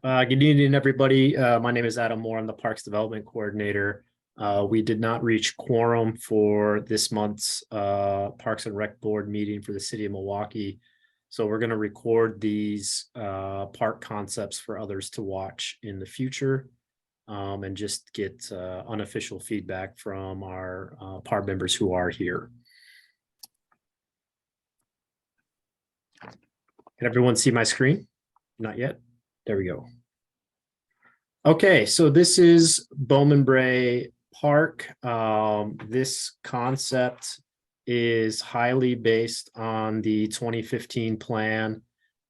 Good evening, everybody. My name is Adam Moore. I'm the Parks Development Coordinator. We did not reach quorum for this month's Parks and Rec Board meeting for the city of Milwaukie. So we're going to record these park concepts for others to watch in the future and just get unofficial feedback from our PARB members who are here. Can everyone see my screen? Not yet. There we go. Okay, so this is Bowman-Brae Park. This concept is highly based on the 2015 plan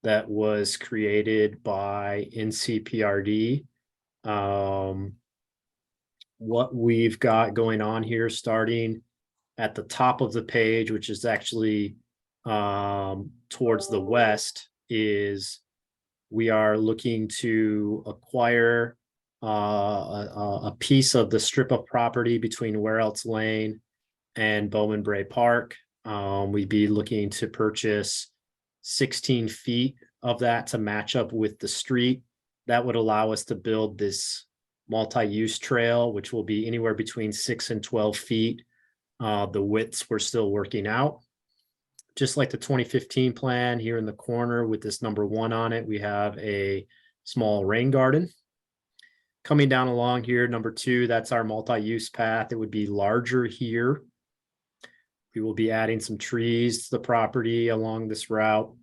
that was created by NCPRD. What we've got going on here, starting at the top of the page, which is actually towards the west, is we are looking to acquire a piece of the strip of property between Where Else Lane and Bowman-Brae Park. We'd be looking to purchase 16 feet of that to match up with the street. That would allow us to build this multi-use trail, which will be anywhere between 6 and 12 feet. The widths we're still working out. Just like the 2015 plan, here in the corner with this number 1 on it, we have a small rain garden. Coming down along here, number 2, that's our multi-use path. It would be larger here. We will be adding some trees to the property along this route.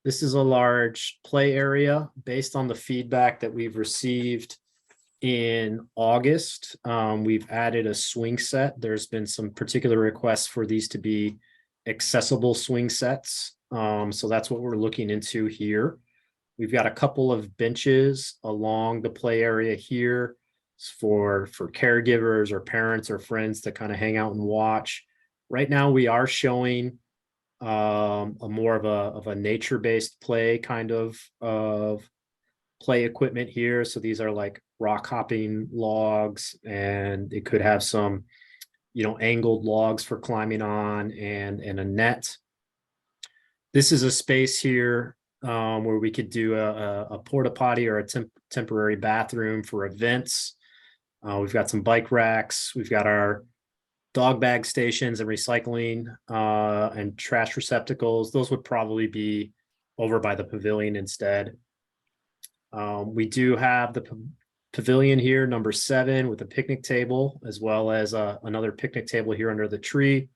This is a large play area based on the feedback that we've received in August. We've added a swing set. There's been some particular requests for these to be accessible swing sets. So that's what we're looking into here. We've got a couple of benches along the play area here for caregivers or parents or friends to kind of hang out and watch. Right now we are showing a more of a nature-based play kind of play equipment here. So these are like rock hopping logs, and it could have some angled logs for climbing on and a net. This is a space here where we could do a porta potty or a temporary bathroom for events. We've got some bike racks. We've got our dog bag stations and recycling and trash receptacles. Those would probably be over by the pavilion instead. We do have the pavilion here, number 7, with a picnic table, as well as another picnic table here under the tree.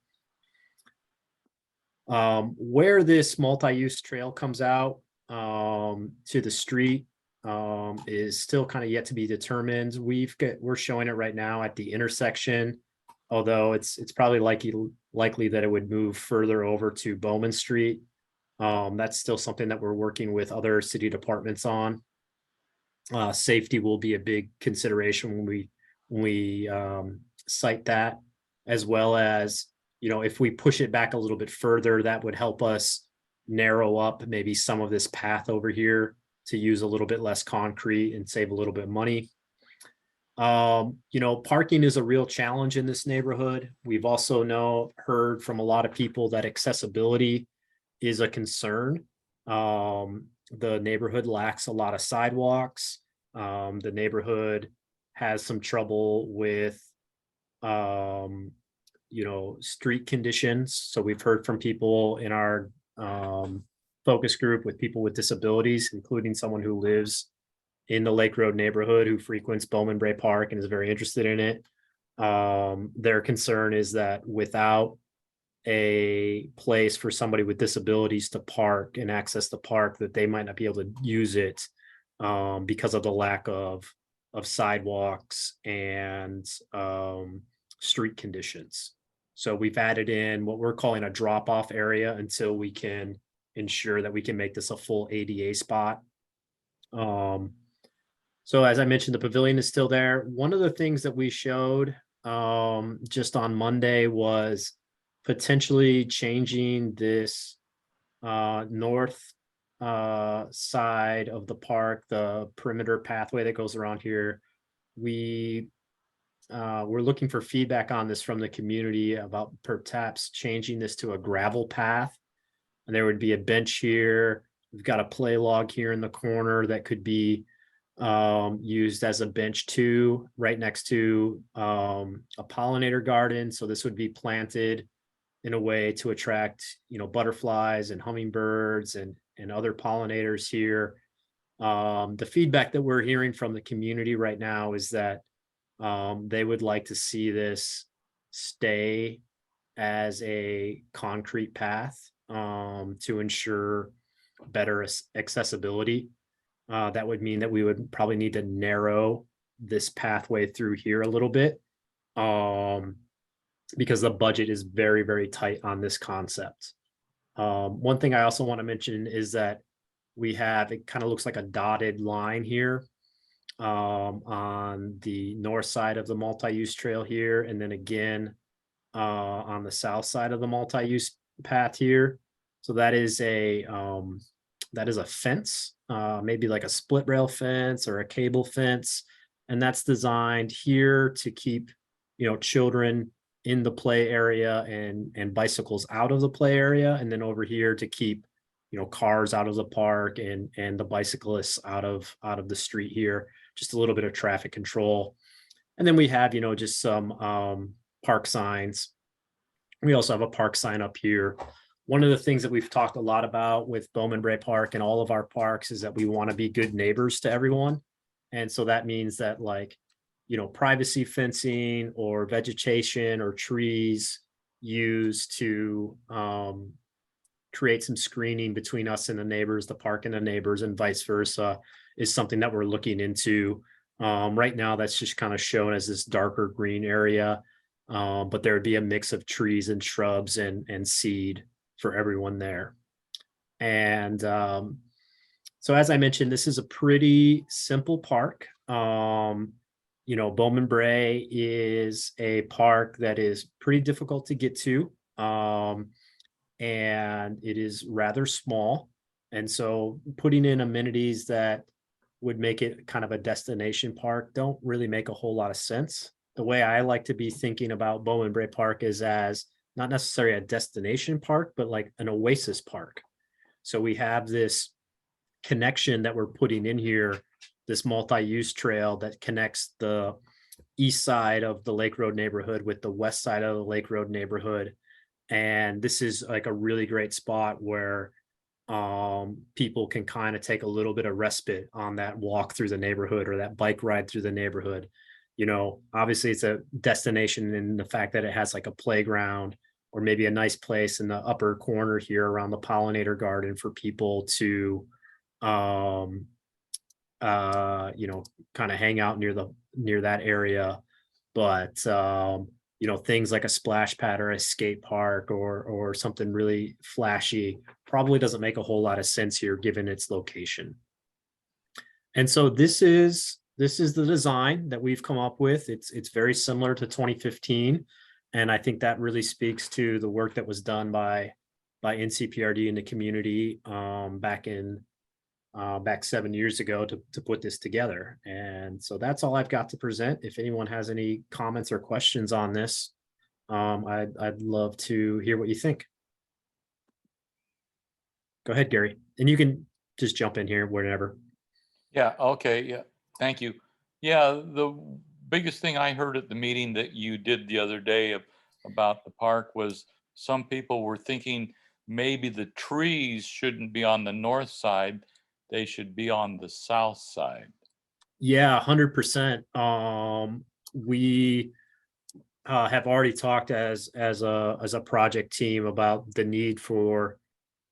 Where this multi-use trail comes out to the street is still kind of yet to be determined. We're showing it right now at the intersection, although it's probably likely that it would move further over to Bowman Street. That's still something that we're working with other city departments on. Safety will be a big consideration when we cite that, as well as, if we push it back a little bit further, that would help us narrow up maybe some of this path over here to use a little bit less concrete and save a little bit of money. Parking is a real challenge in this neighborhood. We've also heard from a lot of people that accessibility is a concern. The neighborhood lacks a lot of sidewalks. The neighborhood has some trouble with, street conditions. So we've heard from people in our focus group with people with disabilities, including someone who lives in the Lake Road neighborhood who frequents Bowman-Brae Park and is very interested in it. Their concern is that without a place for somebody with disabilities to park and access the park, that they might not be able to use it because of the lack of sidewalks and street conditions. So we've added in what we're calling a drop-off area until we can ensure that we can make this a full ADA spot. So as I mentioned, the pavilion is still there. One of the things that we showed just on Monday was potentially changing this north side of the park, the perimeter pathway that goes around here. We're looking for feedback on this from the community about perhaps changing this to a gravel path. And there would be a bench here. We've got a play log here in the corner that could be used as a bench too, right next to a pollinator garden. So this would be planted in a way to attract, butterflies and hummingbirds and other pollinators here. The feedback that we're hearing from the community right now is that they would like to see this stay as a concrete path to ensure better accessibility. That would mean that we would probably need to narrow this pathway through here a little bit um, because the budget is very, very tight on this concept. One thing I also want to mention is that we have, it kind of looks like a dotted line here on the north side of the multi-use trail here, and then again on the south side of the multi-use path here. So that is a fence, maybe like a split rail fence or a cable fence, and that's designed here to keep children in the play area and bicycles out of the play area, and then over here to keep cars out of the park and the bicyclists out of the street here. Just a little bit of traffic control, and then we have just some park signs. We also have a park sign up here. One of the things that we've talked a lot about with Bowman-Brae Park and all of our parks is that we want to be good neighbors to everyone. And so that means that privacy fencing or vegetation or trees used to create some screening between us and the neighbors, the park and the neighbors, and vice versa, is something that we're looking into. Right now, that's just kind of shown as this darker green area, but there would be a mix of trees and shrubs and seed for everyone there. And so as I mentioned, this is a pretty simple park. Bowman-Brae is a park that is pretty difficult to get to. And it is rather small. And so putting in amenities that would make it kind of a destination park don't really make a whole lot of sense. The way I like to be thinking about Bowman-Brae Park is as not necessarily a destination park, but like an oasis park. So we have this connection that we're putting in here, this multi-use trail that connects the east side of the Lake Road neighborhood with the west side of the Lake Road neighborhood. And this is like a really great spot where people can kind of take a little bit of respite on that walk through the neighborhood or that bike ride through the neighborhood. Obviously it's a destination in the fact that it has like a playground or maybe a nice place in the upper corner here around the pollinator garden for people to kind of hang out near that area. But things like a splash pad or a skate park or something really flashy probably doesn't make a whole lot of sense here given its location. And so this is the design that we've come up with. It's very similar to 2015, and I think that really speaks to the work that was done by NCPRD in the community back 7 years ago to put this together. And so that's all I've got to present. If anyone has any comments or questions on this, I'd love to hear what you think. Go ahead, Gary, and you can just jump in here whenever. Yeah, okay, yeah, thank you. Yeah, the biggest thing I heard at the meeting that you did the other day about the park was some people were thinking maybe the trees shouldn't be on the north side, they should be on the south side. Yeah, 100%. We have already talked as a project team about the need for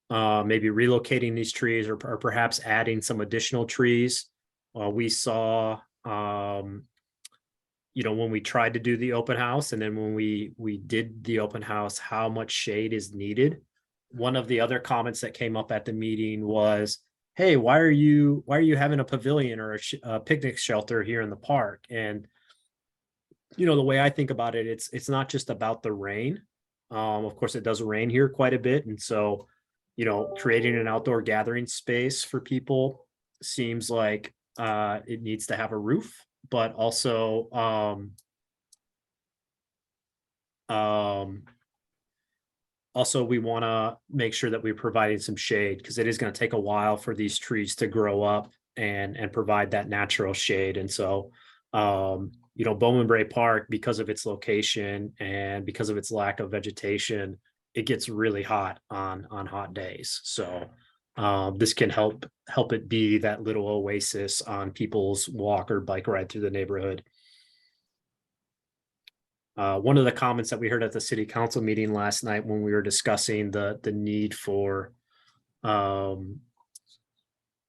maybe relocating these trees or perhaps adding some additional trees. We saw, when we tried to do the open house and then when we did the open house, how much shade is needed. One of the other comments that came up at the meeting was, hey, why are you having a pavilion or a picnic shelter here in the park? And the way I think about it, it's not just about the rain. Of course, it does rain here quite a bit, and so creating an outdoor gathering space for people seems like it needs to have a roof, but also we want to make sure that we're providing some shade because it is going to take a while for these trees to grow up and provide that natural shade. And so, you know, Bowman-Brae Park, because of its location and because of its lack of vegetation, it gets really hot on hot days. So this can help it be that little oasis on people's walk or bike ride through the neighborhood. One of the comments that we heard at the city council meeting last night when we were discussing the need for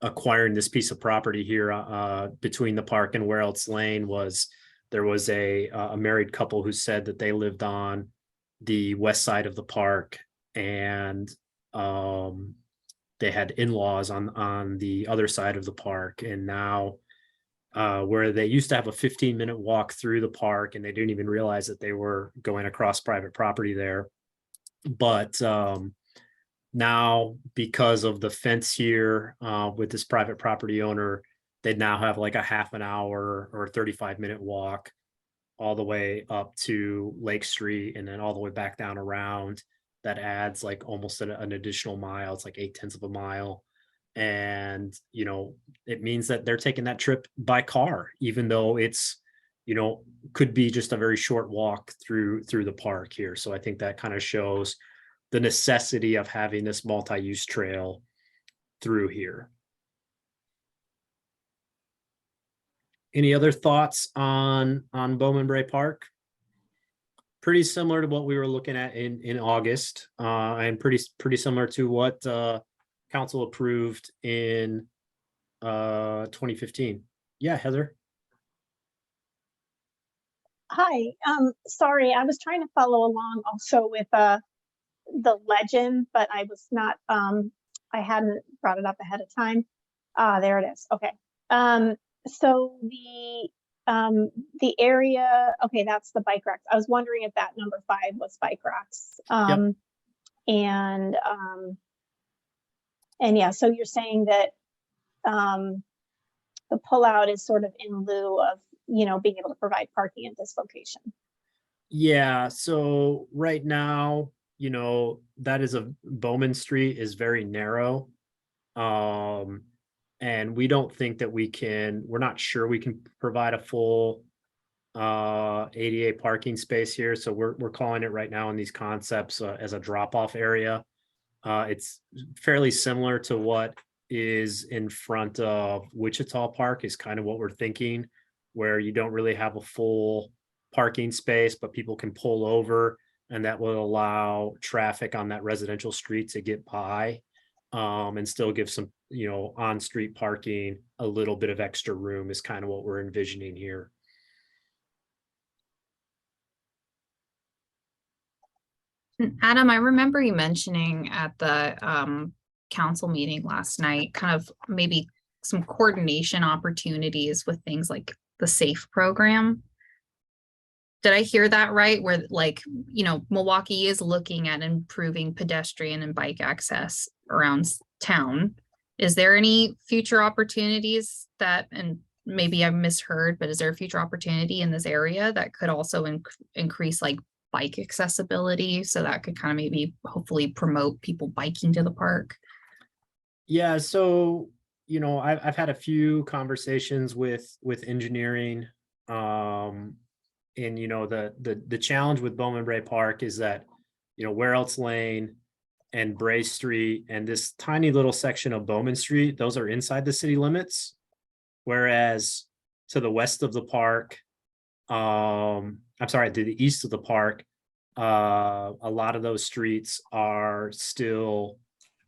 acquiring this piece of property here between the park and Where Else Lane was there was a married couple who said that they lived on the west side of the park, and they had in-laws on the other side of the park. And now where they used to have a 15-minute walk through the park, and they didn't even realize that they were going across private property there. But now, because of the fence here with this private property owner, they now have like a half an hour or 35-minute walk all the way up to Lake Street and then all the way back down around. That adds like almost an additional mile. It's like 8/10 of a mile. And, you know, it means that they're taking that trip by car, even though it's, you know, could be just a very short walk through the park here. So I think that kind of shows the necessity of having this multi-use trail through here. Any other thoughts on Bowman-Brae Park? Pretty similar to what we were looking at in August, and pretty similar to what council approved in 2015. Yeah, Heather. Hi, sorry, I was trying to follow along also with the legend, but I was not, I hadn't brought it up ahead of time. There it is. Okay. So the area, okay, that's the bike racks. I was wondering if that number 5 was bike racks. Yep. And yeah, so you're saying that the pullout is sort of in lieu of, you know, being able to provide parking at this location. Yeah, so right now, you know, that is a Bowman Street is very narrow. And we don't think that we're not sure we can provide a full ADA parking space here. So we're calling it right now in these concepts as a drop-off area. It's fairly similar to what is in front of Wichita Park is kind of what we're thinking, where you don't really have a full parking space, but people can pull over, and that will allow traffic on that residential street to get by, and still give some, you know, on-street parking a little bit of extra room is kind of what we're envisioning here. Adam, I remember you mentioning at the council meeting last night, kind of maybe some coordination opportunities with things like the SAFE program. Did I hear that right? Where, like, you know, Milwaukie is looking at improving pedestrian and bike access around town. Is there any future opportunities that, and maybe I misheard, but is there a future opportunity in this area that could also increase like bike accessibility, so that could kind of maybe hopefully promote people biking to the park? Yeah, so, you know, I've had a few conversations with engineering, and, you know, the challenge with Bowman-Brae Park is that, you know, Where Else Lane and Brae Street and this tiny little section of Bowman Street, those are inside the city limits. Whereas to the west of the park, I'm sorry, to the east of the park, a lot of those streets are still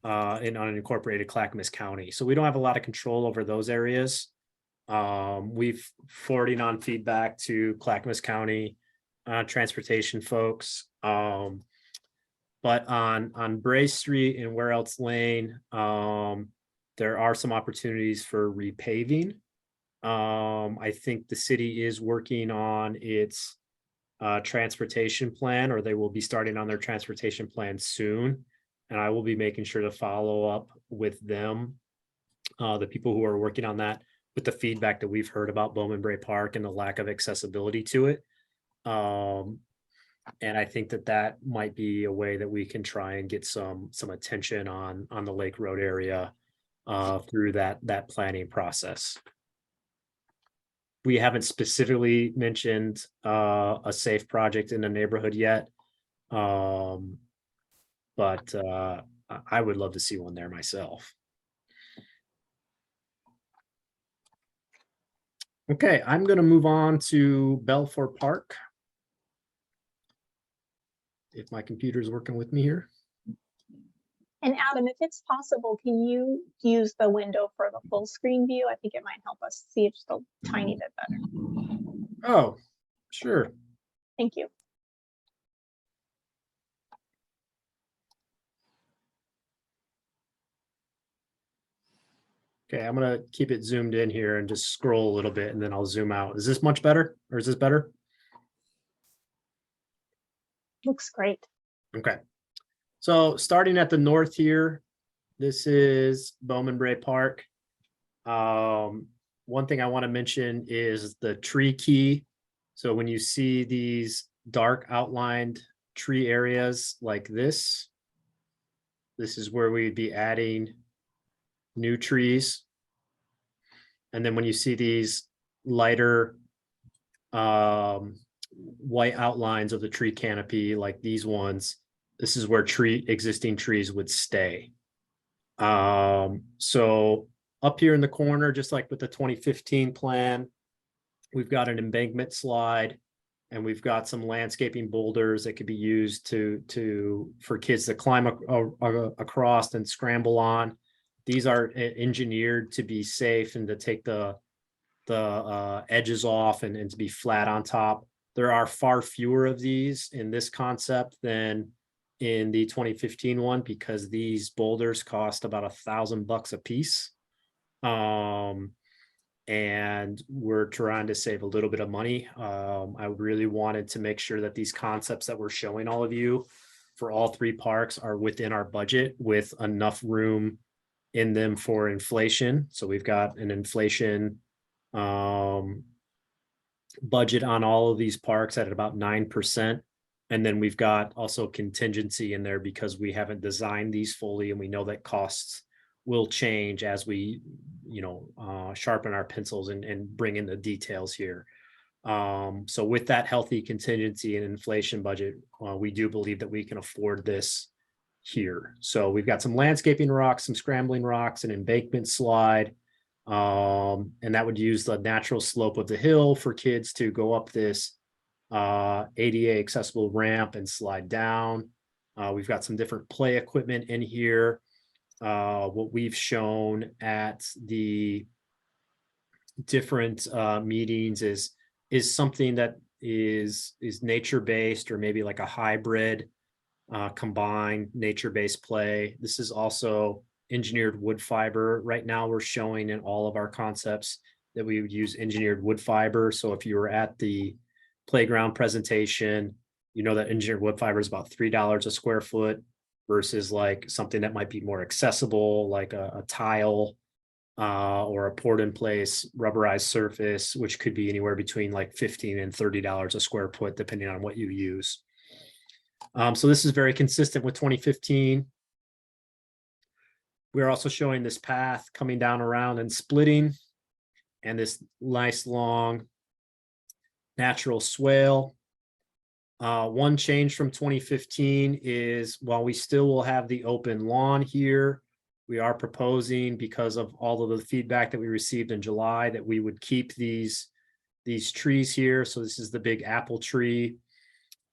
in unincorporated Clackamas County. So we don't have a lot of control over those areas. We've forwarding on feedback to Clackamas County transportation folks. But on Brae Street and Where Else Lane, there are some opportunities for repaving. I think the city is working on its transportation plan, or they will be starting on their transportation plan soon. And I will be making sure to follow up with them, the people who are working on that, with the feedback that we've heard about Bowman-Brae Park and the lack of accessibility to it. And I think that might be a way that we can try and get some attention on the Lake Road area through that planning process. We haven't specifically mentioned a safe project in the neighborhood yet. But I would love to see one there myself. Okay, I'm going to move on to Balfour Park. If my computer is working with me here. And Adam, if it's possible, can you use the window for the full screen view? I think it might help us see it just a tiny bit better. Oh, sure. Thank you. Okay, I'm gonna keep it zoomed in here and just scroll a little bit and then I'll zoom out. Is this much better or is this better? Looks great. Okay. So starting at the north here, this is Bowman-Brae Park. One thing I want to mention is the tree key. So when you see these dark outlined tree areas like this is where we'd be adding new trees. And then when you see these lighter white outlines of the tree canopy, like these ones, this is where existing trees would stay. So up here in the corner, just like with the 2015 plan, we've got an embankment slide and we've got some landscaping boulders that could be used for kids to climb across and scramble on. These are engineered to be safe and to take the edges off and to be flat on top. There are far fewer of these in this concept than in the 2015 one because these boulders cost about $1,000 a piece. And we're trying to save a little bit of money. I really wanted to make sure that these concepts that we're showing all of you for all three parks are within our budget with enough room in them for inflation. So we've got an inflation budget on all of these parks at about 9%. And then we've got also contingency in there because we haven't designed these fully and we know that costs will change as we, sharpen our pencils and bring in the details here. So with that healthy contingency and inflation budget, we do believe that we can afford this here. So we've got some landscaping rocks, some scrambling rocks, an embankment slide, and that would use the natural slope of the hill for kids to go up this ADA accessible ramp and slide down. We've got some different play equipment in here. What we've shown at the different meetings is something that is nature-based or maybe like a hybrid combined nature-based play. This is also engineered wood fiber. Right now we're showing in all of our concepts that we would use engineered wood fiber. So if you were at the playground presentation, you know that engineered wood fiber is about $3 a square foot versus like something that might be more accessible, like a tile or a poured in place rubberized surface, which could be anywhere between like $15 and $30 a square foot, depending on what you use. So this is very consistent with 2015. We're also showing this path coming down around and splitting and this nice long natural swale. One change from 2015 is while we still will have the open lawn here, we are proposing, because of all of the feedback that we received in July, that we would keep these trees here. So this is the big apple tree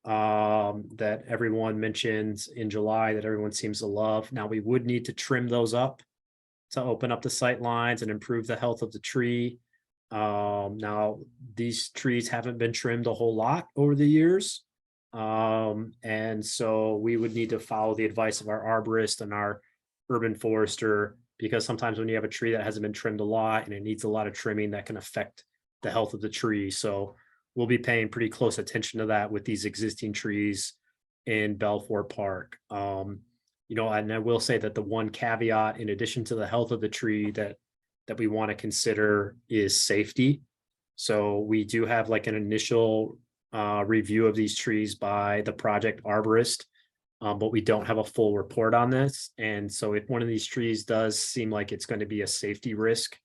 that everyone mentions in July that everyone seems to love. Now we would need to trim those up to open up the sight lines and improve the health of the tree. Now these trees haven't been trimmed a whole lot over the years. And so we would need to follow the advice of our arborist and our urban forester, because sometimes when you have a tree that hasn't been trimmed a lot and it needs a lot of trimming, that can affect the health of the tree. So we'll be paying pretty close attention to that with these existing trees in Balfour Park. And I will say that the one caveat, in addition to the health of the tree, that we want to consider is safety. So we do have like an initial review of these trees by the project arborist. but we don't have a full report on this. And so if one of these trees does seem like it's going to be a safety risk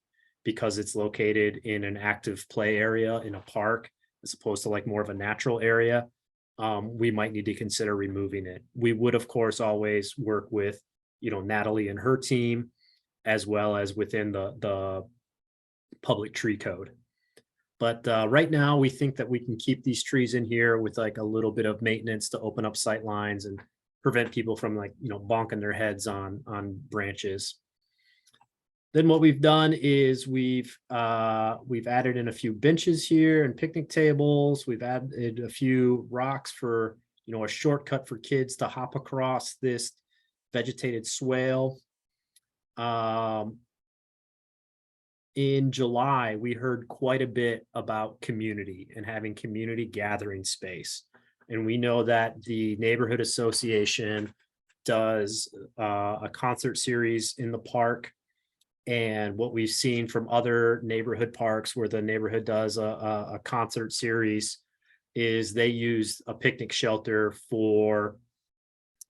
because it's located in an active play area in a park, as opposed to like more of a natural area, we might need to consider removing it. We would, of course, always work with, Natalie and her team, as well as within the public tree code. But right now, we think that we can keep these trees in here with like a little bit of maintenance to open up sight lines and prevent people from like, bonking their heads on branches. Then what we've done is we've added in a few benches here and picnic tables. We've added a few rocks for, a shortcut for kids to hop across this vegetated swale. In July, we heard quite a bit about community and having community gathering space. And we know that the neighborhood association does a concert series in the park. And what we've seen from other neighborhood parks where the neighborhood does a concert series is they use a picnic shelter for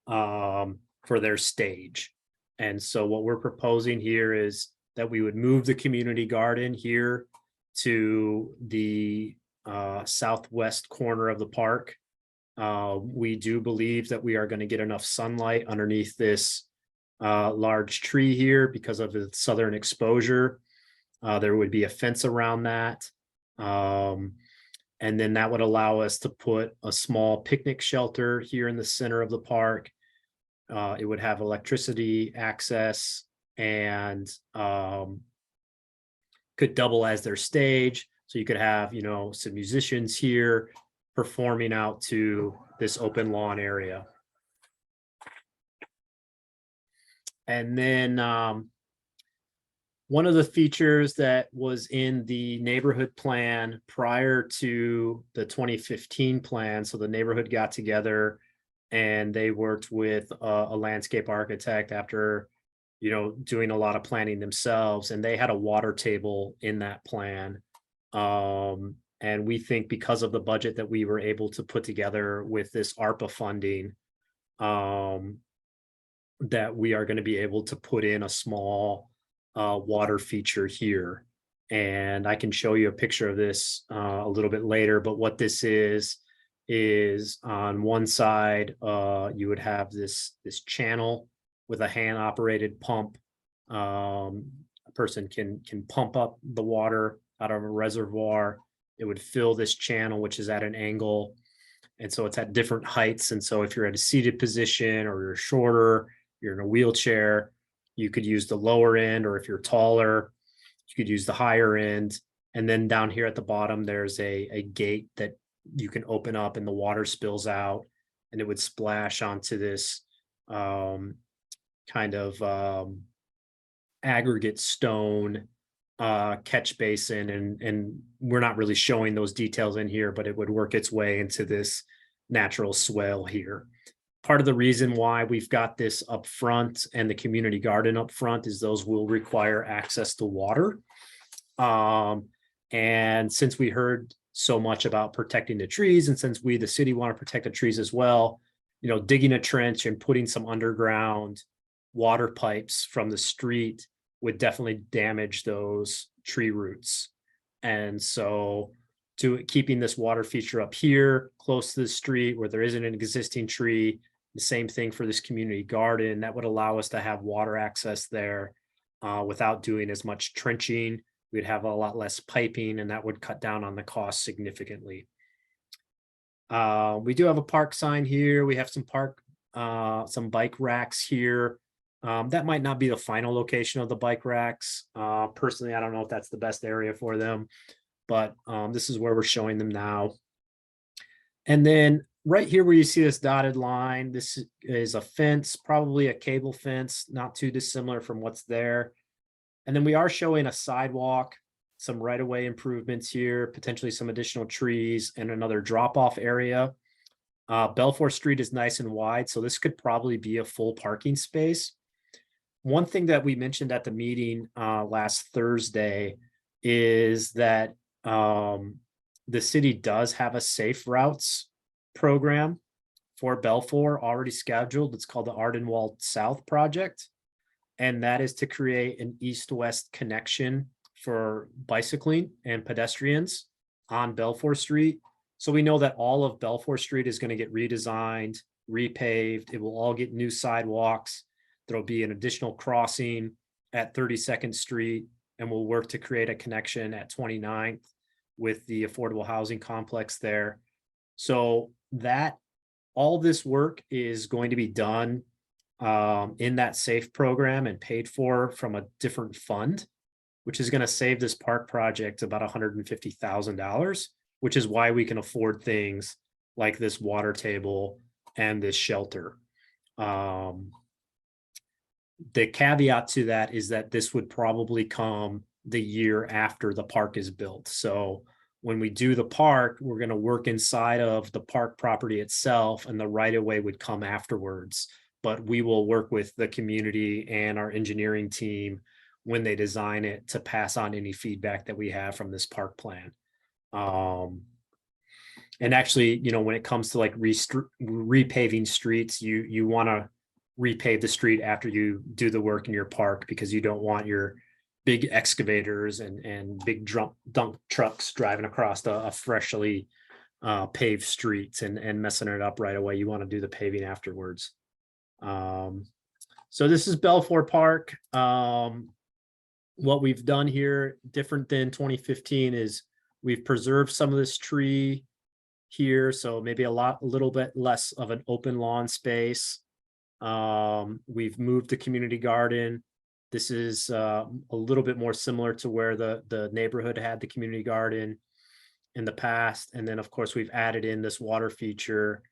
their stage. And so what we're proposing here is that we would move the community garden here to the southwest corner of the park. We do believe that we are going to get enough sunlight underneath this large tree here because of the southern exposure. There would be a fence around that. And then that would allow us to put a small picnic shelter here in the center of the park. It would have electricity access and could double as their stage. So you could have, some musicians here performing out to this open lawn area. And then one of the features that was in the neighborhood plan prior to the 2015 plan, so the neighborhood got together and they worked with a landscape architect after, doing a lot of planning themselves, and they had a water table in that plan. And we think because of the budget that we were able to put together with this ARPA funding, that we are going to be able to put in a small water feature here. And I can show you a picture of this a little bit later, but what this is on one side, you would have this channel with a hand operated pump. A person can pump up the water out of a reservoir. It would fill this channel, which is at an angle. And so it's at different heights. And so if you're at a seated position or you're shorter, you're in a wheelchair, you could use the lower end, or if you're taller, you could use the higher end. And then down here at the bottom, there's a gate that you can open up and the water spills out and it would splash onto this kind of aggregate stone catch basin. And we're not really showing those details in here, but it would work its way into this natural swale here. Part of the reason why we've got this up front and the community garden up front is those will require access to water. And since we heard so much about protecting the trees, and since we, the city, want to protect the trees as well, digging a trench and putting some underground water pipes from the street would definitely damage those tree roots. And so keeping this water feature up here close to the street where there isn't an existing tree, the same thing for this community garden, that would allow us to have water access there without doing as much trenching. We'd have a lot less piping, and that would cut down on the cost significantly. We do have a park sign here. We have some bike racks here. That might not be the final location of the bike racks. Personally, I don't know if that's the best area for them, but this is where we're showing them now. And then right here where you see this dotted line, this is a fence, probably a cable fence, not too dissimilar from what's there. And then we are showing a sidewalk, some right-of-way improvements here, potentially some additional trees and another drop-off area. Balfour Street is nice and wide, so this could probably be a full parking space. One thing that we mentioned at the meeting last Thursday is that the city does have a safe routes program for Balfour already scheduled. It's called the Ardenwald South Project. And that is to create an east-west connection for bicycling and pedestrians on Balfour Street. So we know that all of Balfour Street is going to get redesigned, repaved. It will all get new sidewalks. There'll be an additional crossing at 32nd Street, and we'll work to create a connection at 29th with the affordable housing complex there. So that all this work is going to be done in that SAFE program and paid for from a different fund, which is going to save this park project about $150,000, which is why we can afford things like this water table and this shelter. The caveat to that is that this would probably come the year after the park is built. So when we do the park, we're going to work inside of the park property itself, and the right-of-way would come afterwards. But we will work with the community and our engineering team when they design it to pass on any feedback that we have from this park plan. And actually, you know, when it comes to like repaving streets, you want to repave the street after you do the work in your park, because you don't want your big excavators and big dump trucks driving across a freshly paved streets and messing it up right away. You want to do the paving afterwards. So this is Balfour Park. What we've done here, different than 2015, is we've preserved some of this tree here, so maybe a little bit less of an open lawn space. We've moved the community garden. This is a little bit more similar to where the neighborhood had the community garden in the past. And then of course we've added in this water feature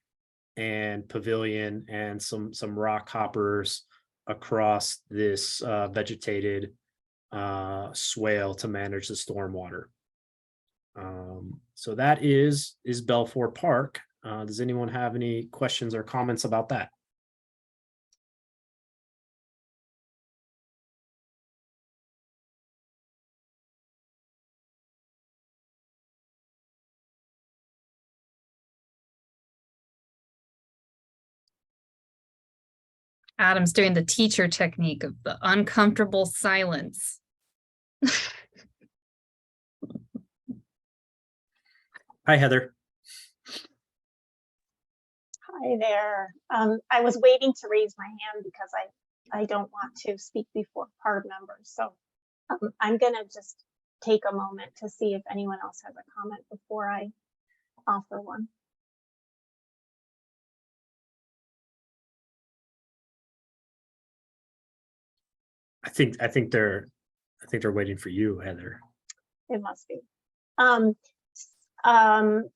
and pavilion and some rock hoppers across this vegetated swale to manage the stormwater. So that is Balfour Park. Does anyone have any questions or comments about that? Adam's doing the teacher technique of the uncomfortable silence. Hi, Heather. Hi there. I was waiting to raise my hand because I don't want to speak before PARB members. So I'm gonna just take a moment to see if anyone else has a comment before I offer one. I think they're waiting for you, Heather. It must be.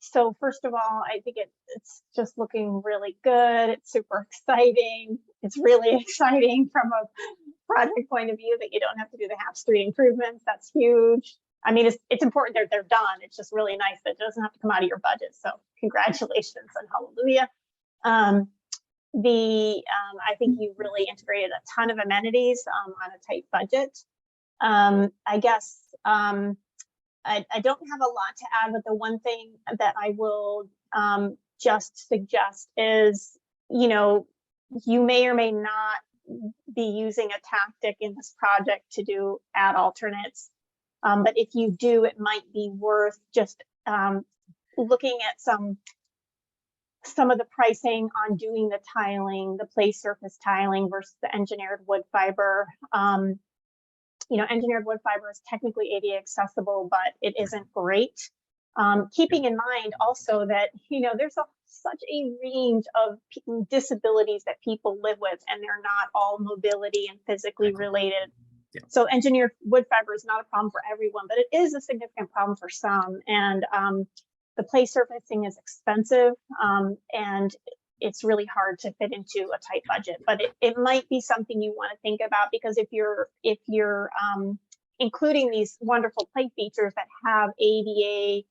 So first of all, I think it's just looking really good. It's super exciting. It's really exciting from a project point of view that you don't have to do the half street improvements. That's huge. I mean, it's important that they're done. It's just really nice that it doesn't have to come out of your budget. So congratulations and hallelujah. I think you really integrated a ton of amenities on a tight budget. I guess I don't have a lot to add, but the one thing that I will just suggest is, you know, you may or may not be using a tactic in this project to add alternates. But if you do, it might be worth just looking at some of the pricing on doing the tiling, the play surface tiling versus the engineered wood fiber. You know, engineered wood fiber is technically ADA accessible, but it isn't great. Keeping in mind also that, you know, there's such a range of disabilities that people live with, and they're not all mobility and physically related. Yeah. So engineered wood fiber is not a problem for everyone, but it is a significant problem for some. And the play surfacing is expensive, and it's really hard to fit into a tight budget, but it might be something you want to think about, because if you're including these wonderful play features that have ADA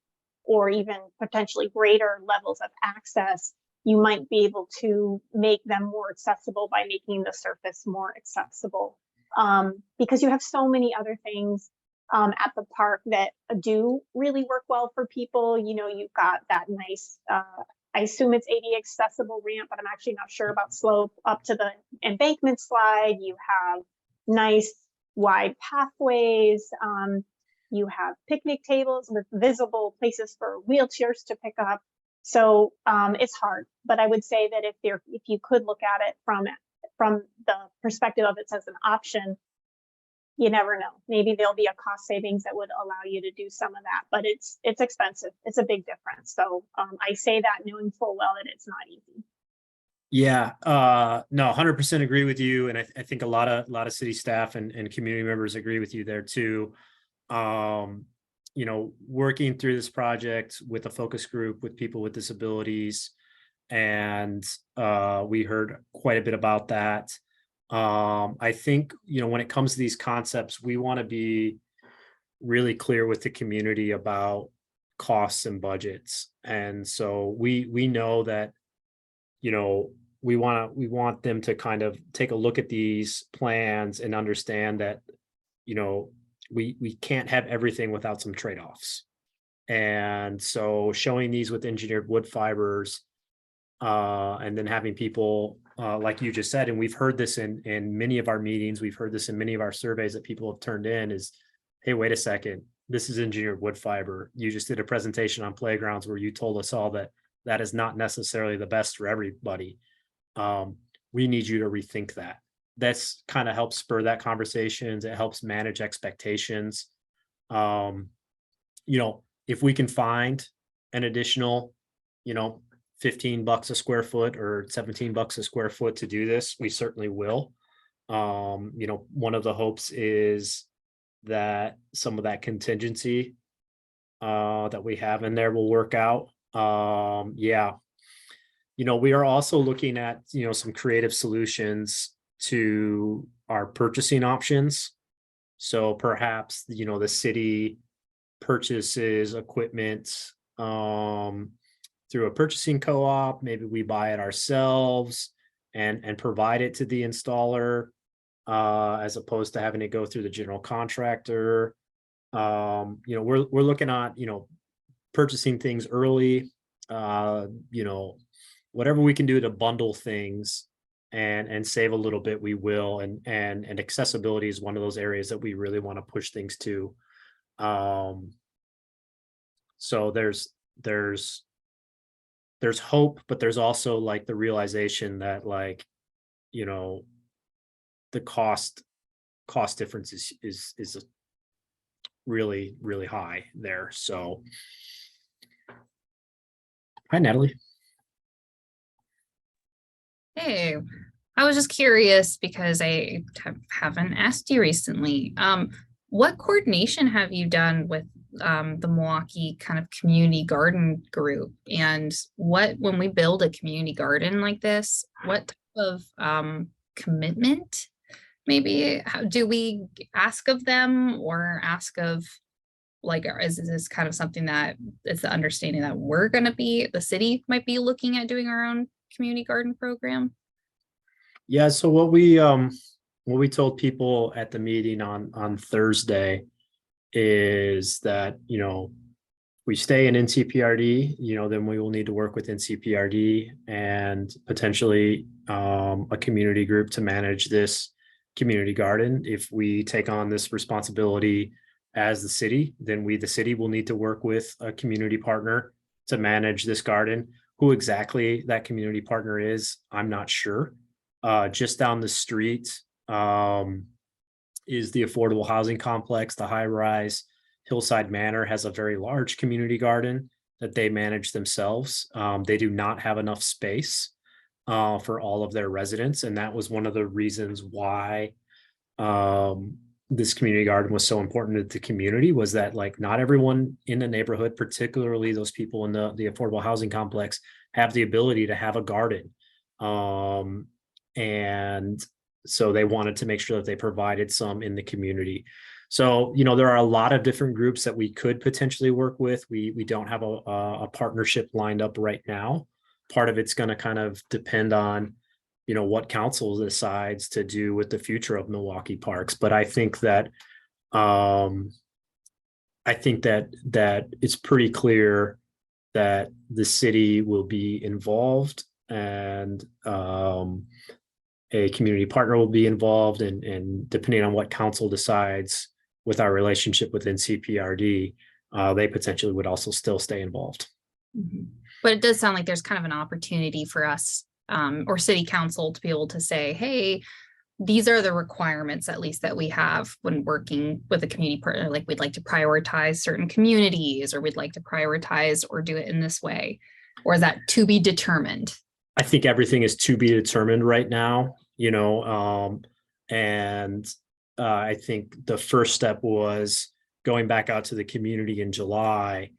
or even potentially greater levels of access, you might be able to make them more accessible by making the surface more accessible, because you have so many other things at the park that do really work well for people. You know, you've got that nice I assume it's ADA accessible ramp, but I'm actually not sure about slope up to the embankment slide. You have nice wide pathways. You have picnic tables with visible places for wheelchairs to pick up. So it's hard, but I would say that if you could look at it from the perspective of it as an option, you never know. Maybe there'll be a cost savings that would allow you to do some of that, but it's expensive. It's a big difference. So I say that knowing full well that it's not easy. Yeah, no, 100% agree with you. And I think a lot of city staff and community members agree with you there too. You know, working through this project with a focus group with people with disabilities, and we heard quite a bit about that. I think, you know, when it comes to these concepts, we want to be really clear with the community about costs and budgets. And so we know that, you know, we want them to kind of take a look at these plans and understand that, you know, we can't have everything without some trade-offs. And so showing these with engineered wood fibers, and then having people like you just said, and we've heard this in many of our meetings, we've heard this in many of our surveys that people have turned in, is, hey, wait a second, this is engineered wood fiber. You just did a presentation on playgrounds where you told us all that that is not necessarily the best for everybody. We need you to rethink that. That's kind of helps spur that conversations. It helps manage expectations. You know, if we can find an additional, you know, $15 a square foot or $17 a square foot to do this, we certainly will. You know, one of the hopes is that some of that contingency that we have in there will work out. Yeah. You know, we are also looking at, you know, some creative solutions to our purchasing options. So perhaps, you know, the city purchases equipment through a purchasing co-op. Maybe we buy it ourselves and provide it to the installer, as opposed to having to go through the general contractor. You know, we're looking at, you know, purchasing things early, you know, whatever we can do to bundle things and save a little bit, we will. And accessibility is one of those areas that we really want to push things to. So there's hope, but there's also like the realization that, like, you know, the cost difference is really, really high there. So hi, Natalie. Hey, I was just curious because I haven't asked you recently. What coordination have you done with the Milwaukie kind of community garden group? And when we build a community garden like this, what type of commitment maybe do we ask of them, or ask of, like, is this kind of something that it's the understanding that the city might be looking at doing our own community garden program? Yeah, so what we told people at the meeting on Thursday is that, you know, we stay in NCPRD, you know, then we will need to work with NCPRD and potentially a community group to manage this community garden. If we take on this responsibility as the city, then the city will need to work with a community partner to manage this garden. Who exactly that community partner is, I'm not sure. Just down the street is the affordable housing complex. The high-rise Hillside Manor has a very large community garden that they manage themselves. They do not have enough space for all of their residents, and that was one of the reasons why this community garden was so important to the community, was that, like, not everyone in the neighborhood, particularly those people in the affordable housing complex, have the ability to have a garden. And so they wanted to make sure that they provided some in the community. So, you know, there are a lot of different groups that we could potentially work with. We don't have a partnership lined up right now. Part of it's going to kind of depend on, you know, what council decides to do with the future of Milwaukie parks. But I think that that it's pretty clear that the city will be involved and a community partner will be involved, and depending on what council decides with our relationship within CPRD, they potentially would also still stay involved. But it does sound like there's kind of an opportunity for us or city council to be able to say, hey, these are the requirements, at least, that we have when working with a community partner. Like, we'd like to prioritize certain communities, or we'd like to prioritize or do it in this way. Or is that to be determined? I think everything is to be determined right now, you know, and I think the first step was going back out to the community in July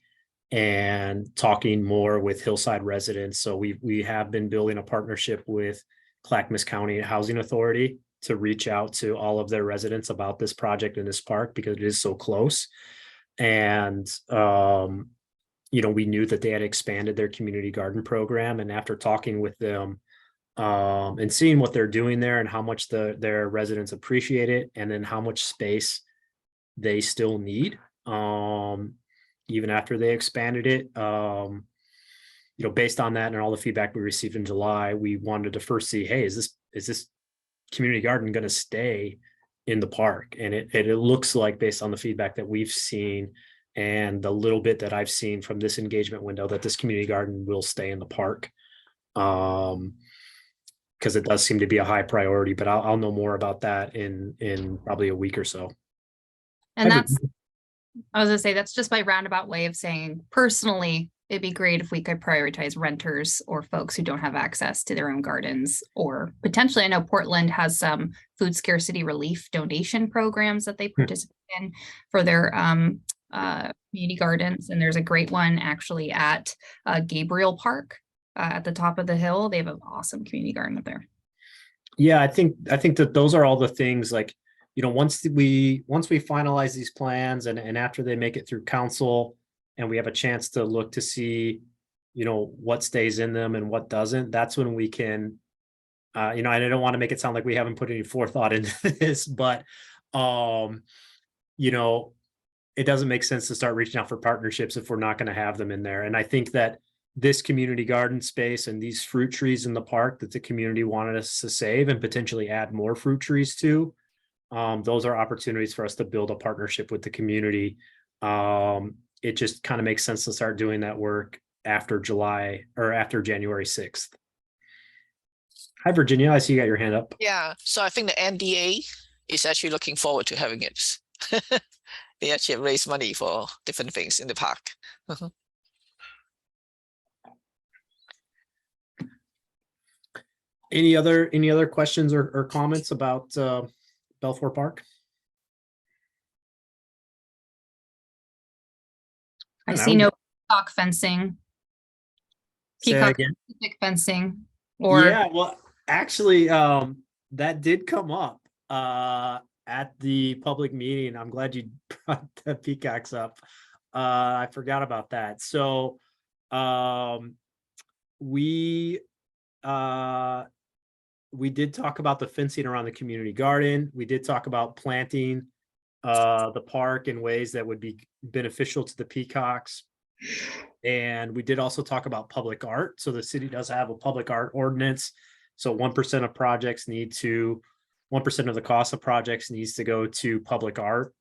and talking more with Hillside residents. So we have been building a partnership with Clackamas County Housing Authority to reach out to all of their residents about this project in this park, because it is so close. And you know, we knew that they had expanded their community garden program, and after talking with them and seeing what they're doing there and how much their residents appreciate it, and then how much space they still need, even after they expanded it, you know, based on that and all the feedback we received in July, we wanted to first see, hey, is this community garden going to stay in the park? And it looks like, based on the feedback that we've seen and the little bit that I've seen from this engagement window, that this community garden will stay in the park. Because it does seem to be a high priority, but I'll know more about that in probably a week or so. And that's, I was gonna say, that's just my roundabout way of saying, personally, it'd be great if we could prioritize renters or folks who don't have access to their own gardens, or potentially, I know Portland has some food scarcity relief donation programs that they participate in for their community gardens. And there's a great one actually at Gabriel Park at the top of the hill. They have an awesome community garden up there. Yeah, I think that those are all the things, like, you know, once we finalize these plans and after they make it through council and we have a chance to look to see, you know, what stays in them and what doesn't, that's when we can, you know, and I don't want to make it sound like we haven't put any forethought into this, but, you know, it doesn't make sense to start reaching out for partnerships if we're not going to have them in there. And I think that this community garden space and these fruit trees in the park that the community wanted us to save and potentially add more fruit trees to, those are opportunities for us to build a partnership with the community. It just kind of makes sense to start doing that work after July or after January 6th. Hi, Virginia. I see you got your hand up. Yeah, so I think the NDA is actually looking forward to having it. They actually raise money for different things in the park. Any other questions or comments about Balfour Park? I see no peacock fencing. Say that again. Fencing, or Yeah, well, actually, that did come up at the public meeting. I'm glad you brought the peacocks up. I forgot about that. So we did talk about the fencing around the community garden. We did talk about planting the park in ways that would be beneficial to the peacocks. And we did also talk about public art. So the city does have a public art ordinance. So 1% of projects 1% of the cost of projects needs to go to public art.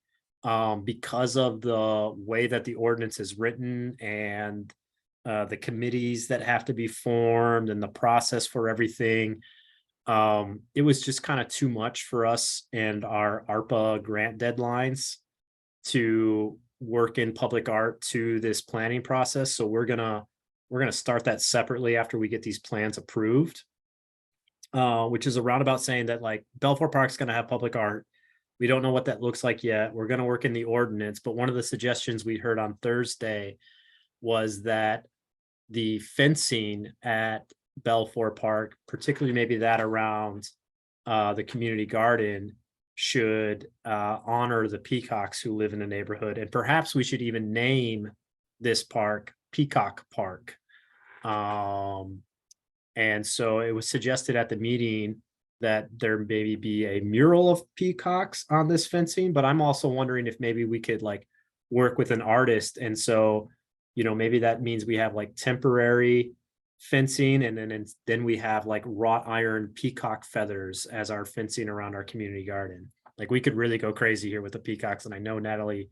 Because of the way that the ordinance is written and the committees that have to be formed and the process for everything, it was just kind of too much for us and our ARPA grant deadlines to work in public art to this planning process. So we're gonna start that separately after we get these plans approved, which is a roundabout saying that, like, Balfour Park's gonna have public art. We don't know what that looks like yet. We're gonna work in the ordinance, but one of the suggestions we heard on Thursday was that the fencing at Balfour Park, particularly maybe that around the community garden, should honor the peacocks who live in the neighborhood. And perhaps we should even name this park Peacock Park. And so it was suggested at the meeting that there maybe be a mural of peacocks on this fencing, but I'm also wondering if maybe we could, like, work with an artist. And so maybe that means we have like temporary fencing, and then we have like wrought iron peacock feathers as our fencing around our community garden. Like we could really go crazy here with the peacocks, and I know, Natalie,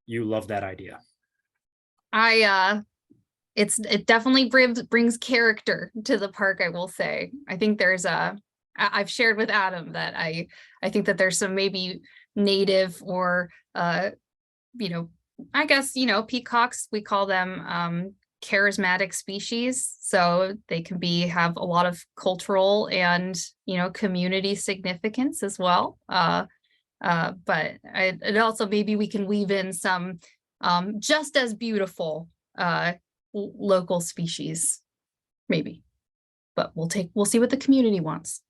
you love that idea. It definitely brings character to the park, I will say. I think I've shared with Adam that I think that there's some maybe native or I guess, peacocks, we call them charismatic species. So they can have a lot of cultural and, community significance as well. But it also, maybe we can weave in some just as beautiful local species, maybe. But we'll see what the community wants.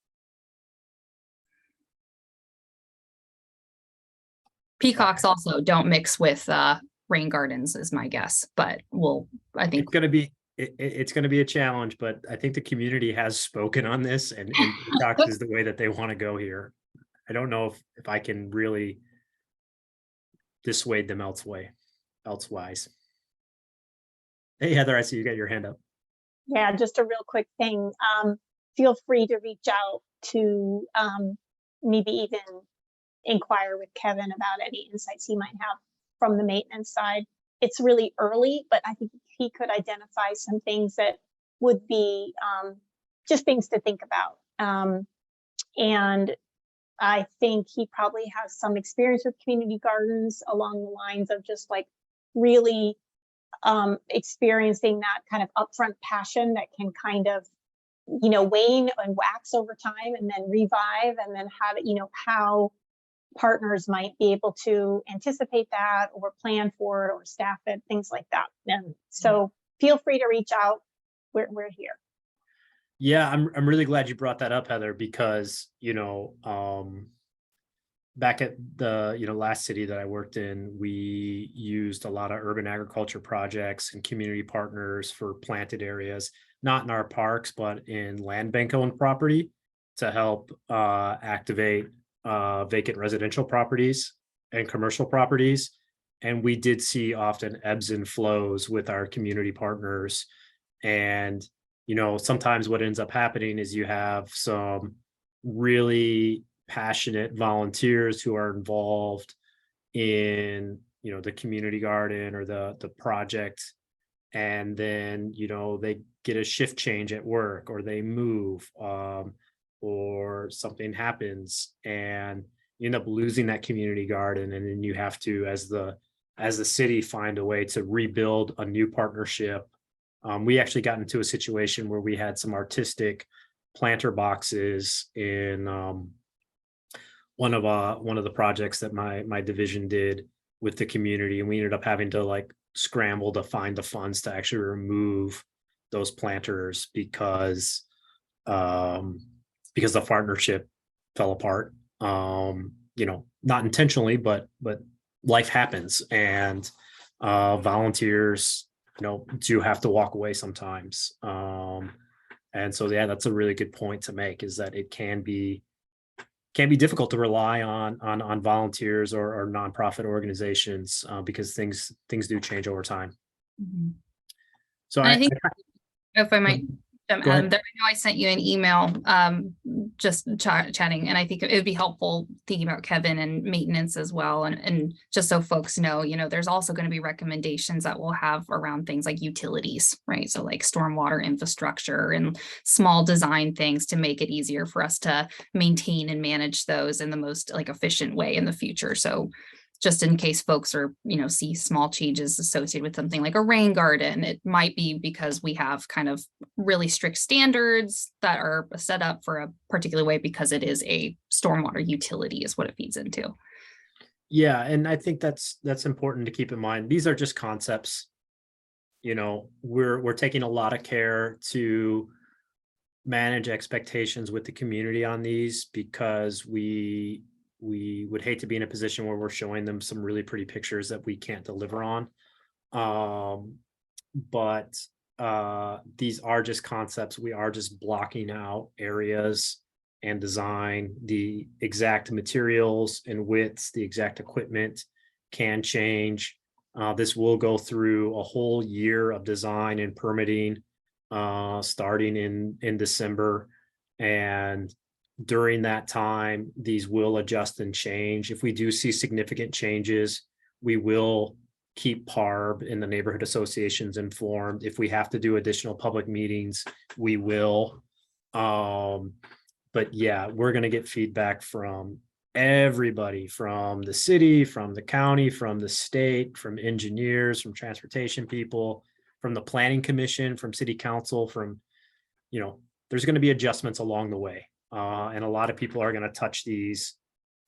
Peacocks also don't mix with rain gardens is my guess, but I think it's going to be a challenge, but I think the community has spoken on this, and peacocks is the way that they want to go here. I don't know if I can really dissuade them elsewise. Hey, Heather, I see you got your hand up. Yeah, just a real quick thing. Feel free to reach out to maybe even inquire with Kevin about any insights he might have from the maintenance side. It's really early, but I think he could identify some things that would be just things to think about. And I think he probably has some experience with community gardens along the lines of just like really experiencing that kind of upfront passion that can kind of, wane and wax over time and then revive, and then how partners might be able to anticipate that or plan for it or staff it, things like that. And so feel free to reach out. We're here. Yeah, I'm really glad you brought that up, Heather, because back at the last city that I worked in, we used a lot of urban agriculture projects and community partners for planted areas, not in our parks, but in land bank owned property to help activate vacant residential properties and commercial properties. And we did see often ebbs and flows with our community partners. And sometimes what ends up happening is you have some really passionate volunteers who are involved in the community garden or the project, and then they get a shift change at work, or they move, or something happens, and you end up losing that community garden, and then you have to, as the city, find a way to rebuild a new partnership. We actually got into a situation where we had some artistic planter boxes in one of the projects that my division did with the community, and we ended up having to scramble to find the funds to actually remove those planters because the partnership fell apart. Not intentionally, but life happens, and volunteers do have to walk away sometimes. And so that's a really good point to make, is that it can be difficult to rely on volunteers or nonprofit organizations because things do change over time. Mm-hmm. So I think, if I might, I know I sent you an email just chatting, and I think it would be helpful thinking about Kevin and maintenance as well, and just so folks know, there's also going to be recommendations that we'll have around things like utilities, right? So like stormwater infrastructure and small design things to make it easier for us to maintain and manage those in the most efficient way in the future. So just in case folks are, see small changes associated with something like a rain garden, it might be because we have kind of really strict standards that are set up for a particular way because it is a stormwater utility is what it feeds into. Yeah, and I think that's important to keep in mind. These are just concepts. We're taking a lot of care to manage expectations with the community on these, because we would hate to be in a position where we're showing them some really pretty pictures that we can't deliver on. But these are just concepts. We are just blocking out areas and design. The exact materials and widths, the exact equipment can change. This will go through a whole year of design and permitting, starting in December. And during that time, these will adjust and change. If we do see significant changes, we will keep PARB and the neighborhood associations informed. If we have to do additional public meetings, we will. But yeah, we're going to get feedback from everybody, from the city, from the county, from the state, from engineers, from transportation people, from the planning commission, from city council, from, there's going to be adjustments along the way. And a lot of people are going to touch these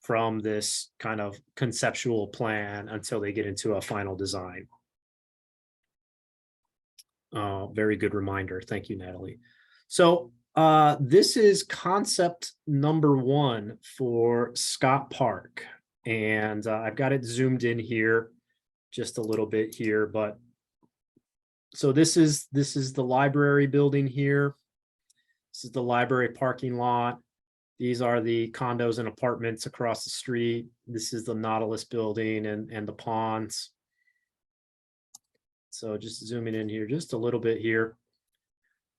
from this kind of conceptual plan until they get into a final design. Very good reminder. Thank you, Natalie. So this is concept number 1 for Scott Park. And I've got it zoomed in here just a little bit here, but so this is the library building here. This is the library parking lot. These are the condos and apartments across the street. This is the Nautilus building and the ponds. So just zooming in here just a little bit here.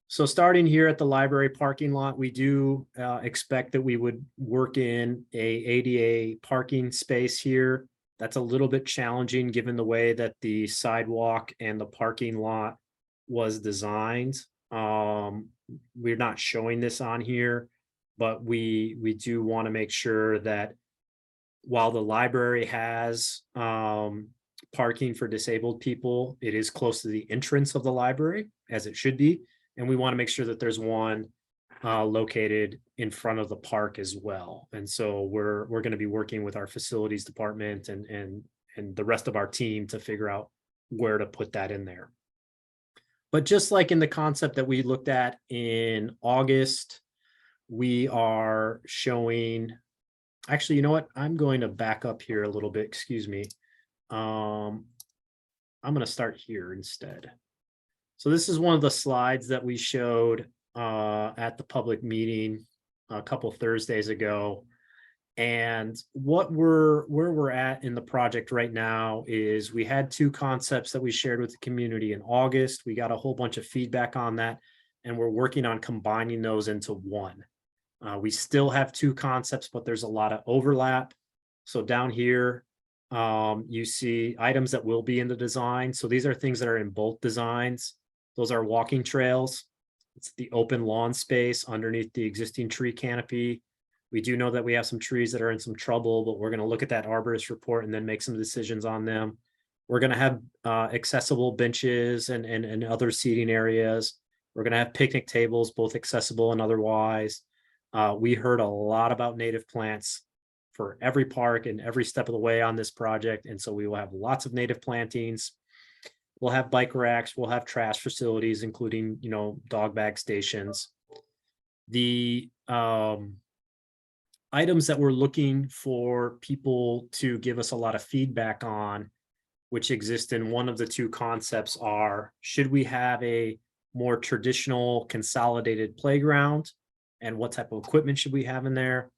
So starting here at the library parking lot, we do expect that we would work in a ADA parking space here. That's a little bit challenging given the way that the sidewalk and the parking lot was designed. We're not showing this on here, but we do want to make sure that while the library has parking for disabled people, it is close to the entrance of the library, as it should be. And we want to make sure that there's one located in front of the park as well. And so we're going to be working with our facilities department and the rest of our team to figure out where to put that in there. But just like in the concept that we looked at in August, we are showing, actually, you know what? I'm going to back up here a little bit. Excuse me. I'm going to start here instead. So this is one of the slides that we showed at the public meeting a couple Thursdays ago. And where we're at in the project right now is we had 2 concepts that we shared with the community in August. We got a whole bunch of feedback on that, and we're working on combining those into one. We still have 2 concepts, but there's a lot of overlap. So down here, you see items that will be in the design. So these are things that are in both designs. Those are walking trails. It's the open lawn space underneath the existing tree canopy. We do know that we have some trees that are in some trouble, but we're going to look at that arborist report and then make some decisions on them. We're going to have accessible benches and other seating areas. We're going to have picnic tables, both accessible and otherwise. We heard a lot about native plants for every park and every step of the way on this project. And so we will have lots of native plantings. We'll have bike racks. We'll have trash facilities, including, dog bag stations. The items that we're looking for people to give us a lot of feedback on, which exist in one of the 2 concepts, are, should we have a more traditional consolidated playground? And what type of equipment should we have in there?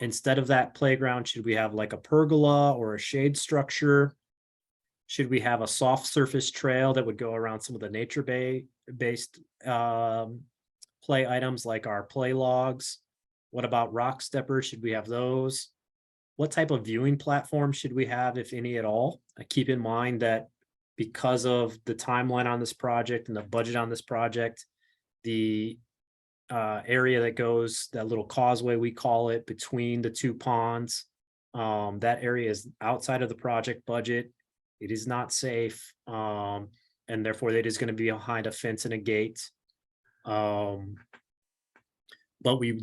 Instead of that playground, should we have like a pergola or a shade structure? Should we have a soft surface trail that would go around some of the nature-based play items like our play logs? What about rock steppers? Should we have those? What type of viewing platform should we have, if any at all? Keep in mind that because of the timeline on this project and the budget on this project, the area that goes, that little causeway we call it, between the 2 ponds, that area is outside of the project budget. It is not safe, and therefore it is going to be behind a fence and a gate. But we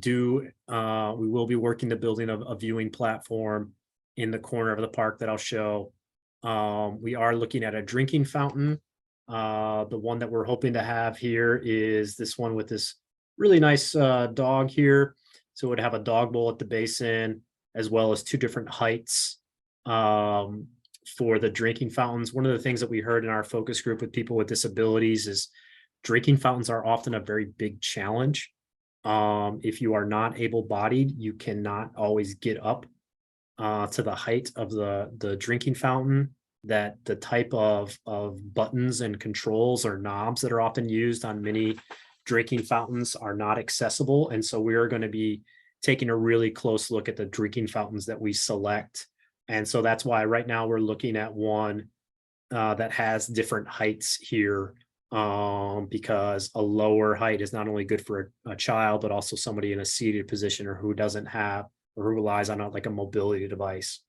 will be working to building a viewing platform in the corner of the park that I'll show. We are looking at a drinking fountain. The one that we're hoping to have here is this one with this really nice dog here. So it would have a dog bowl at the basin, as well as 2 different heights for the drinking fountains. One of the things that we heard in our focus group with people with disabilities is drinking fountains are often a very big challenge. If you are not able-bodied, you cannot always get up to the height of the drinking fountain. that the type of buttons and controls or knobs that are often used on many drinking fountains are not accessible. And so we are going to be taking a really close look at the drinking fountains that we select. And so that's why right now we're looking at one that has different heights here, because a lower height is not only good for a child, but also somebody in a seated position or who doesn't have or who relies on like a mobility device.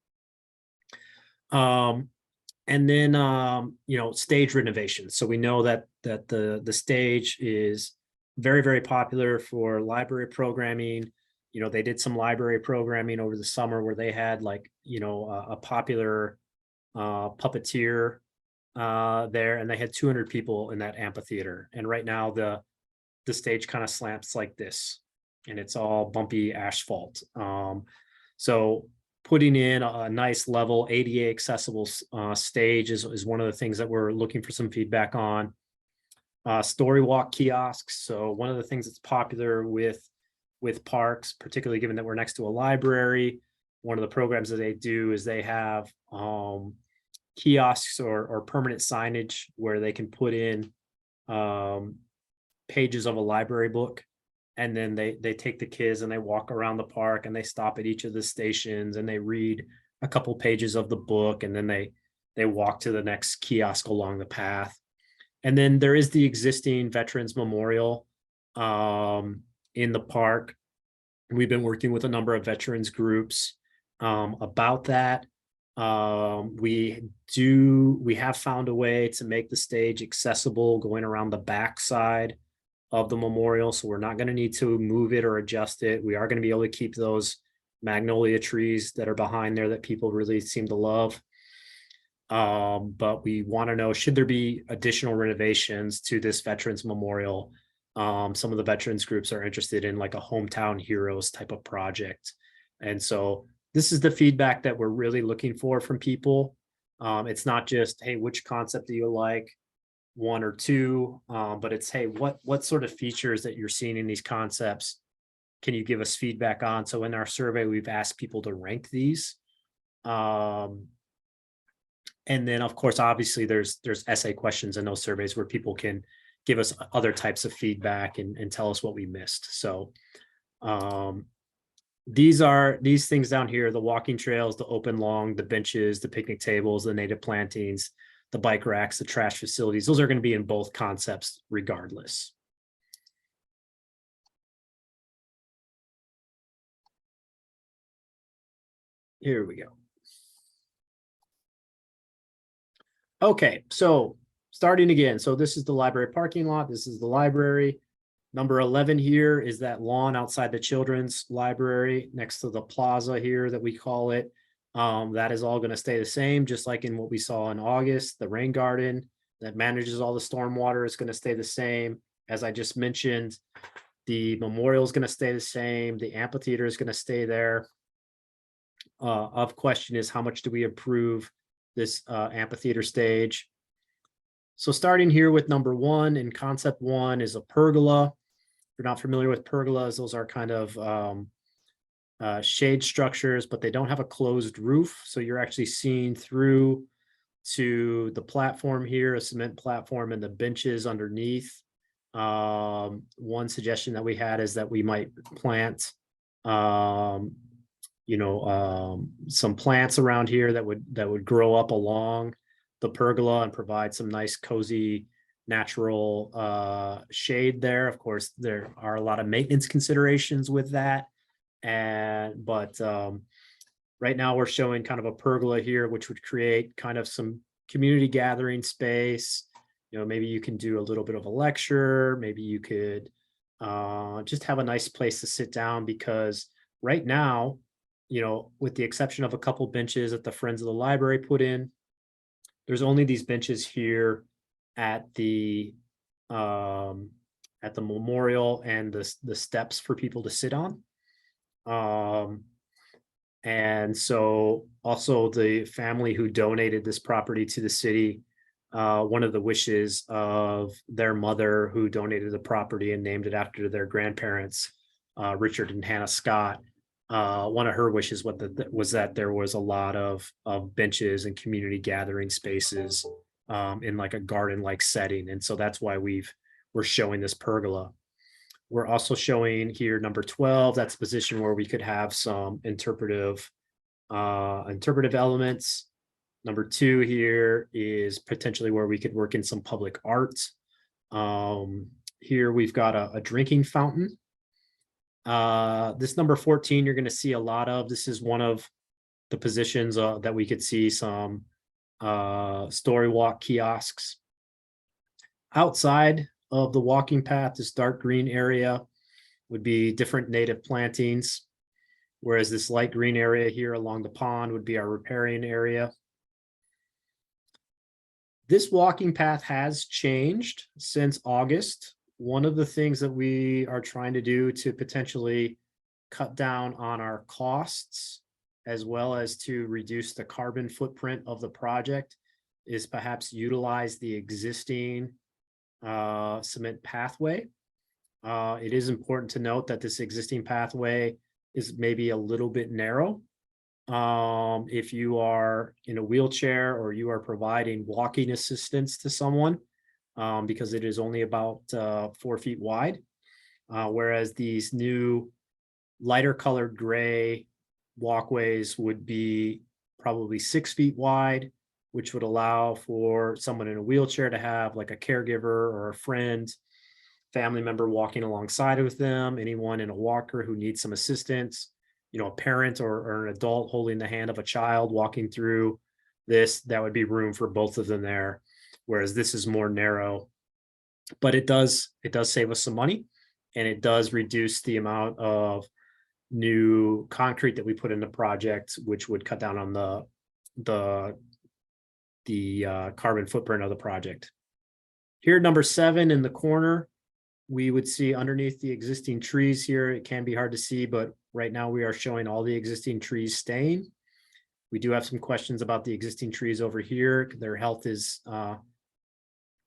And then, you know, stage renovations. So we know that the stage is very, very popular for library programming. You know, they did some library programming over the summer where they had like, you know, a popular puppeteer there, and they had 200 people in that amphitheater. And right now the stage kind of slants like this, and it's all bumpy asphalt. So putting in a nice level ADA accessible stage is one of the things that we're looking for some feedback on. Story walk kiosks. So one of the things that's popular with parks, particularly given that we're next to a library, one of the programs that they do is they have kiosks or permanent signage where they can put in pages of a library book. And then they take the kids and they walk around the park and they stop at each of the stations and they read a couple pages of the book, and then they walk to the next kiosk along the path. And then there is the existing Veterans Memorial in the park. We've been working with a number of veterans groups about that. We have found a way to make the stage accessible going around the back side of the memorial. So we're not going to need to move it or adjust it. We are going to be able to keep those magnolia trees that are behind there that people really seem to love. But we want to know, should there be additional renovations to this Veterans Memorial? Some of the veterans groups are interested in like a hometown heroes type of project. And so this is the feedback that we're really looking for from people. It's not just, hey, which concept do you like? One or two, but it's, hey, what sort of features that you're seeing in these concepts can you give us feedback on? So in our survey, we've asked people to rank these. And then of course, obviously there's essay questions in those surveys where people can give us other types of feedback and tell us what we missed. So these things down here, the walking trails, the open lawn, the benches, the picnic tables, the native plantings, the bike racks, the trash facilities, those are going to be in both concepts regardless. Here we go. Okay, so starting again. So this is the library parking lot. This is the library. Number 11 here is that lawn outside the children's library next to the plaza here that we call it. That is all going to stay the same, just like in what we saw in August. The rain garden that manages all the stormwater is going to stay the same. As I just mentioned, the memorial is going to stay the same. The amphitheater is going to stay there. Of question is, how much do we improve this amphitheater stage? So starting here with number 1 in concept 1 is a pergola. If you're not familiar with pergolas, those are kind of shade structures, but they don't have a closed roof. So you're actually seeing through to the platform here, a cement platform, and the benches underneath. One suggestion that we had is that we might plant, some plants around here that would grow up along the pergola and provide some nice cozy natural shade there. Of course, there are a lot of maintenance considerations with that. But right now we're showing kind of a pergola here, which would create kind of some community gathering space. You know, maybe you can do a little bit of a lecture. Maybe you could just have a nice place to sit down, because right now, you know, with the exception of a couple benches that the Friends of the Library put in, there's only these benches here at the memorial and the steps for people to sit on. And so also the family who donated this property to the city, one of the wishes of their mother who donated the property and named it after their grandparents, Richard and Hannah Scott, one of her wishes was that there was a lot of benches and community gathering spaces in like a garden-like setting. And so that's why we're showing this pergola. We're also showing here number 12, that's a position where we could have some interpretive elements. Number 2 here is potentially where we could work in some public art. Here we've got a drinking fountain. This number 14, you're going to see a lot of. This is one of the positions that we could see some story walk kiosks. Outside of the walking path, this dark green area would be different native plantings, whereas this light green area here along the pond would be our riparian area. This walking path has changed since August. One of the things that we are trying to do to potentially cut down on our costs, as well as to reduce the carbon footprint of the project, is perhaps utilize the existing cement pathway. It is important to note that this existing pathway is maybe a little bit narrow. If you are in a wheelchair or you are providing walking assistance to someone, because it is only about 4 feet wide, whereas these new lighter colored gray walkways would be probably 6 feet wide, which would allow for someone in a wheelchair to have like a caregiver or a friend, family member walking alongside with them, anyone in a walker who needs some assistance, a parent or an adult holding the hand of a child walking through this, that would be room for both of them there. Whereas this is more narrow, but it does save us some money, and it does reduce the amount of new concrete that we put in the project, which would cut down on the carbon footprint of the project. Here, number 7 in the corner, we would see underneath the existing trees here. It can be hard to see, but right now we are showing all the existing trees staying. We do have some questions about the existing trees over here. Their health is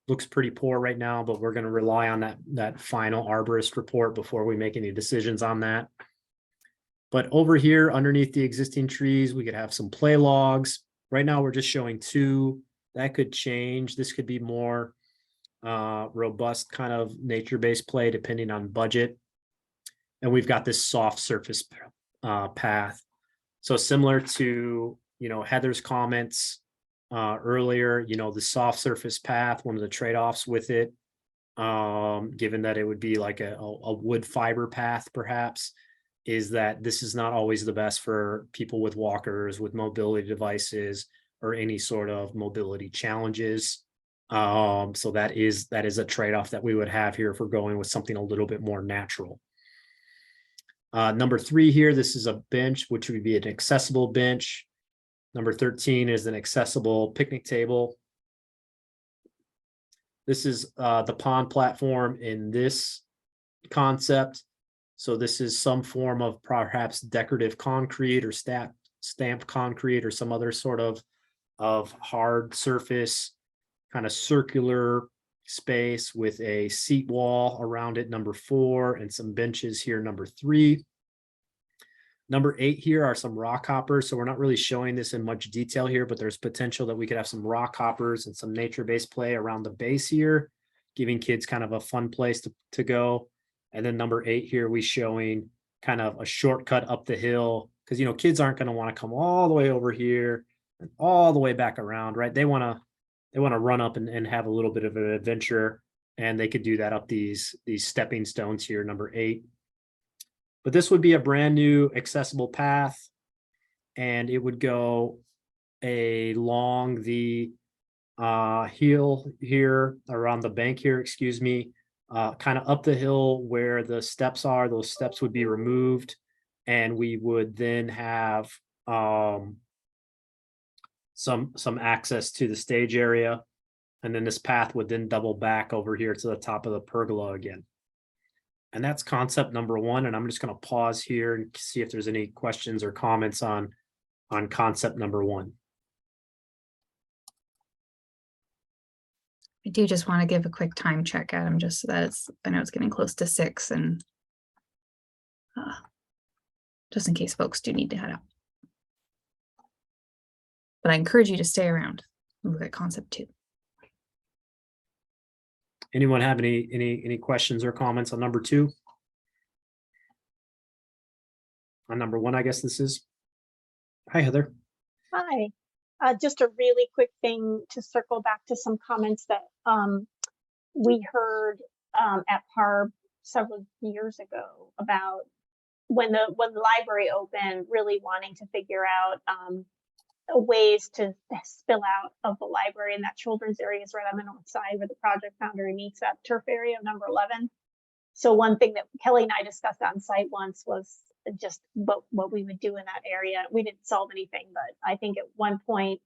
looks pretty poor right now, but we're going to rely on that final arborist report before we make any decisions on that. But over here, underneath the existing trees, we could have some play logs. Right now, we're just showing 2. That could change. This could be more robust kind of nature-based play depending on budget. And we've got this soft surface path. So similar to, Heather's comments earlier, the soft surface path, one of the trade-offs with it, given that it would be like a wood fiber path, perhaps, is that this is not always the best for people with walkers, with mobility devices, or any sort of mobility challenges. So that is a trade-off that we would have here if we're going with something a little bit more natural. Number 3 here, this is a bench, which would be an accessible bench. Number 13 is an accessible picnic table. This is the pond platform in this concept. So this is some form of perhaps decorative concrete or stamped concrete or some other sort of hard surface, kind of circular space with a seat wall around it, number 4, and some benches here, number 3. Number 8 here are some rock hoppers. So we're not really showing this in much detail here, but there's potential that we could have some rock hoppers and some nature-based play around the base here, giving kids kind of a fun place to go. And then number 8 here, we showing kind of a shortcut up the hill, because kids aren't going to want to come all the way over here and all the way back around, right? They want to run up and have a little bit of an adventure, and they could do that up these stepping stones here, number 8. But this would be a brand new accessible path, and it would go along the hill here, around the bank here, excuse me, kind of up the hill where the steps are. Those steps would be removed, and we would then have some access to the stage area. And then this path would then double back over here to the top of the pergola again. And that's concept number 1. And I'm just going to pause here and see if there's any questions or comments on concept number 1. I do just want to give a quick time check, Adam, just so that I know it's getting close to 6, and just in case folks do need to head out. But I encourage you to stay around and look at concept 2. Anyone have any questions or comments on number 2? On number 1, I guess this is. Hi, Heather. Hi. Just a really quick thing to circle back to some comments that we heard at PARB several years ago about when the library opened, really wanting to figure out ways to spill out of the library, and that children's area is right on the north side where the project boundary meets that turf area of number 11. So one thing that Kelly and I discussed on site once was just what we would do in that area. We didn't solve anything, but I think at one point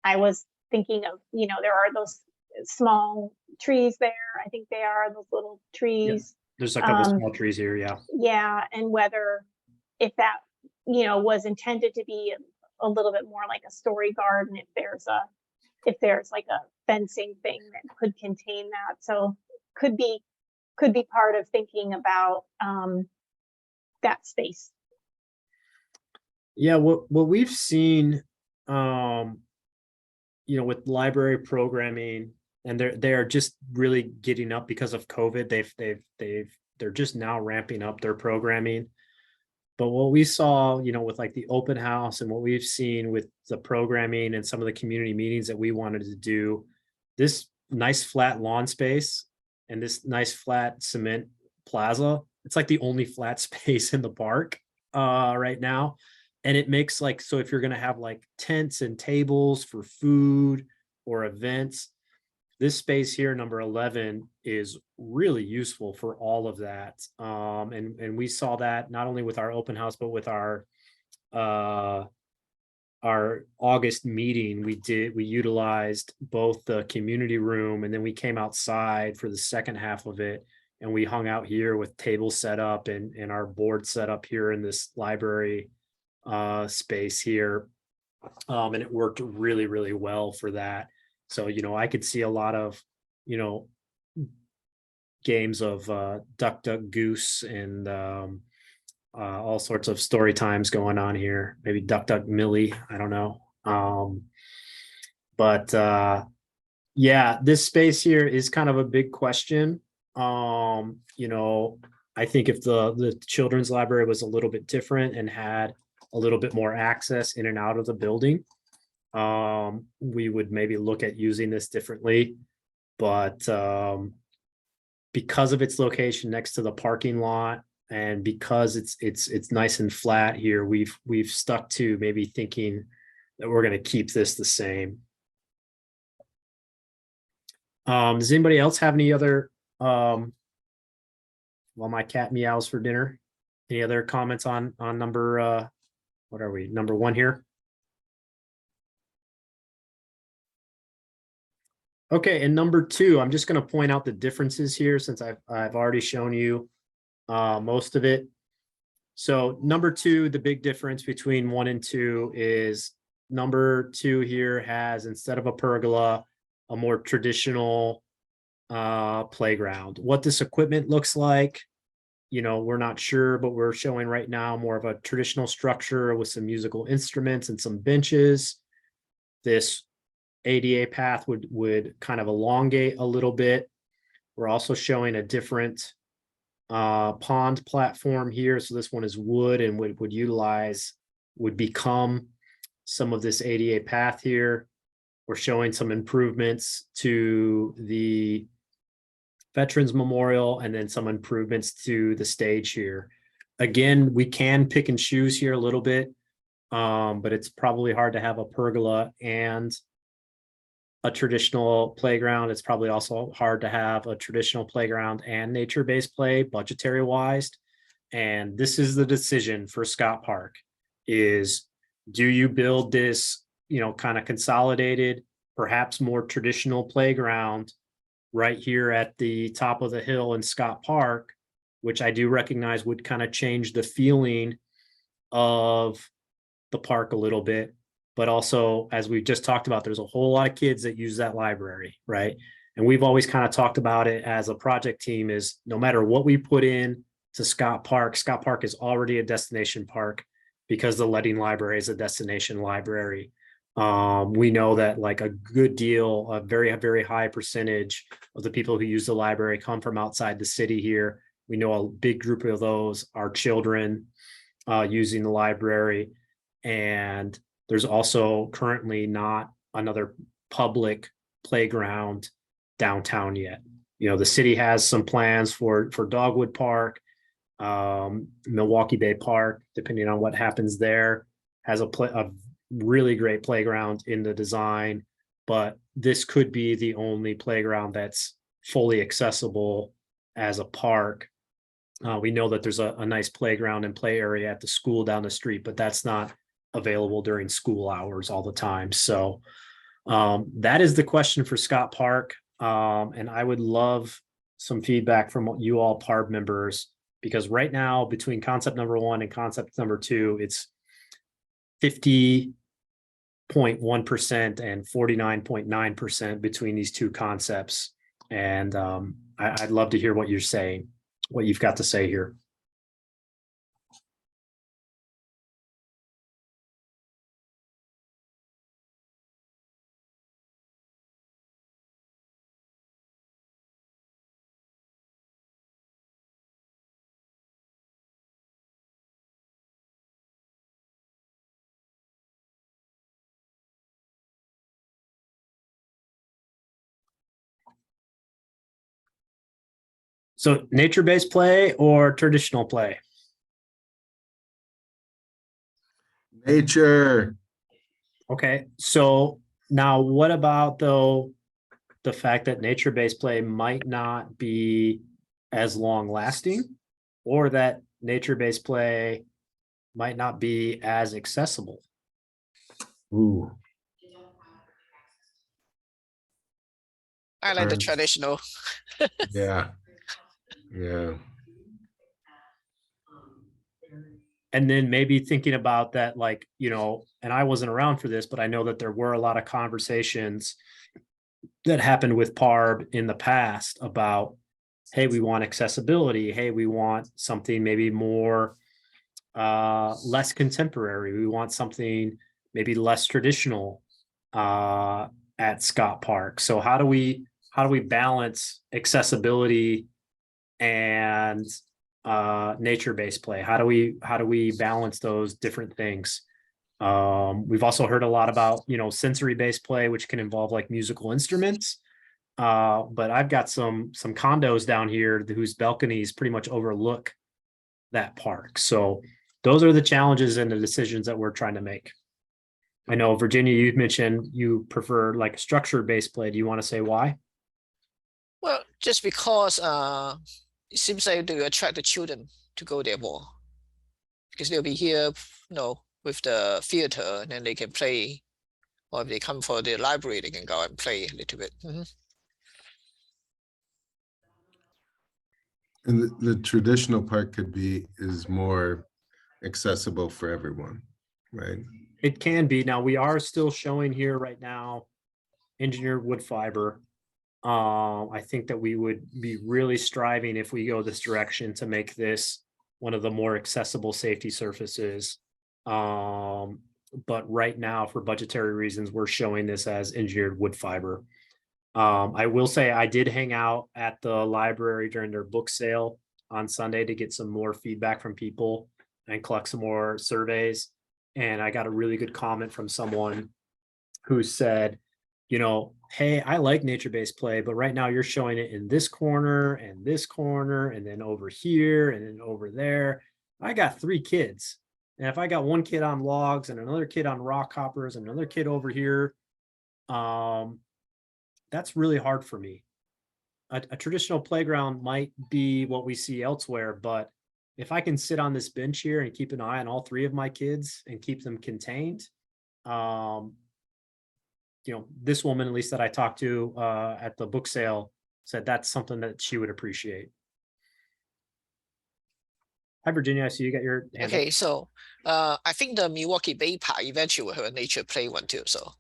I was thinking of, there are those small trees there. I think they are those little trees. There's a couple small trees here, yeah. Yeah, and whether if that, was intended to be a little bit more like a story garden, if there's like a fencing thing that could contain that. So could be part of thinking about that space. Yeah, what we've seen, with library programming, and they're just really getting up because of COVID. They're just now ramping up their programming. But what we saw, with like the open house and what we've seen with the programming and some of the community meetings that we wanted to do, this nice flat lawn space and this nice flat cement plaza, it's like the only flat space in the park right now. And it makes so if you're going to have like tents and tables for food or events, this space here, number 11, is really useful for all of that. And we saw that not only with our open house, but with our August meeting. We utilized both the community room, and then we came outside for the second half of it, and we hung out here with tables set up and our board set up here in this library space here. And it worked really, really well for that. So, I could see a lot of, games of Duck, Duck, Goose and all sorts of story times going on here. Maybe Duck, Duck, Millie. I don't know. But yeah, this space here is kind of a big question. I think if the children's library was a little bit different and had a little bit more access in and out of the building, we would maybe look at using this differently. But because of its location next to the parking lot, and because it's nice and flat here, we've stuck to maybe thinking that we're going to keep this the same. Does anybody else have any other while my cat meows for dinner, any other comments on number what are we, number 1 here? Okay, and number 2, I'm just going to point out the differences here since I've already shown you most of it. So number 2, the big difference between 1 and 2 is number 2 here has, instead of a pergola, a more traditional playground. What this equipment looks like, we're not sure, but we're showing right now more of a traditional structure with some musical instruments and some benches. This ADA path would kind of elongate a little bit. We're also showing a different pond platform here. So this one is wood and would become some of this ADA path here. We're showing some improvements to the Veterans Memorial and then some improvements to the stage here. Again, we can pick and choose here a little bit, but it's probably hard to have a pergola and a traditional playground. It's probably also hard to have a traditional playground and nature-based play budgetary wise. And this is the decision for Scott Park is, do you build this, kind of consolidated, perhaps more traditional playground right here at the top of the hill in Scott Park, which I do recognize would kind of change the feeling of the park a little bit. But also, as we just talked about, there's a whole lot of kids that use that library, right? And we've always kind of talked about it as a project team is no matter what we put in to Scott Park. Scott Park is already a destination park because the Leading Library is a destination library. We know that like a good deal, a very, very high percentage of the people who use the library come from outside the city here. We know a big group of those are children using the library. And there's also currently not another public playground downtown yet. You know, the city has some plans for Dogwood Park, Milwaukie Bay Park, depending on what happens there, has a really great playground in the design, but this could be the only playground that's fully accessible as a park. We know that there's a nice playground and play area at the school down the street, but that's not available during school hours all the time. So that is the question for Scott Park. And I would love some feedback from you all PARB members, because right now between concept number 1 and concept number 2, it's 50.1% and 49.9% between these two concepts. And I'd love to hear what you're saying, what you've got to say here. So nature-based play or traditional play? Nature. Okay, so now what about though the fact that nature-based play might not be as long lasting, or that nature-based play might not be as accessible? Ooh. I like the Turns. traditional. Yeah. Yeah. And then maybe thinking about that, like, you know, and I wasn't around for this, but I know that there were a lot of conversations that happened with PARB in the past about, hey, we want accessibility. Hey, we want something maybe more less contemporary. We want something maybe less traditional at Scott Park. So how do we balance accessibility and nature-based play? How do we balance those different things? We've also heard a lot about, you know, sensory-based play, which can involve like musical instruments. But I've got some condos down here whose balconies pretty much overlook that park. So those are the challenges and the decisions that we're trying to make. I know, Virginia, you mentioned you prefer like structure-based play. Do you want to say why? Well, just because it seems like to attract the children to go there more, because they'll be here, you know, with the theater, and then they can play, or if they come for the library, they can go and play a little bit. And the traditional park is more accessible for everyone, right? It can be. Now, we are still showing here right now engineered wood fiber. I think that we would be really striving, if we go this direction, to make this one of the more accessible safety surfaces. But right now, for budgetary reasons, we're showing this as engineered wood fiber. I will say I did hang out at the library during their book sale on Sunday to get some more feedback from people and collect some more surveys. And I got a really good comment from someone who said, you know, hey, I like nature-based play, but right now you're showing it in this corner and this corner, and then over here and then over there. I got 3 kids. And if I got one kid on logs and another kid on rock hoppers and another kid over here, that's really hard for me. A traditional playground might be what we see elsewhere, but if I can sit on this bench here and keep an eye on all 3 of my kids and keep them contained, you know, this woman, at least that I talked to at the book sale, said that's something that she would appreciate. Hi, Virginia. I see you got your hand Okay, up. so I think the Milwaukie Bay Park eventually will have a nature play one too. So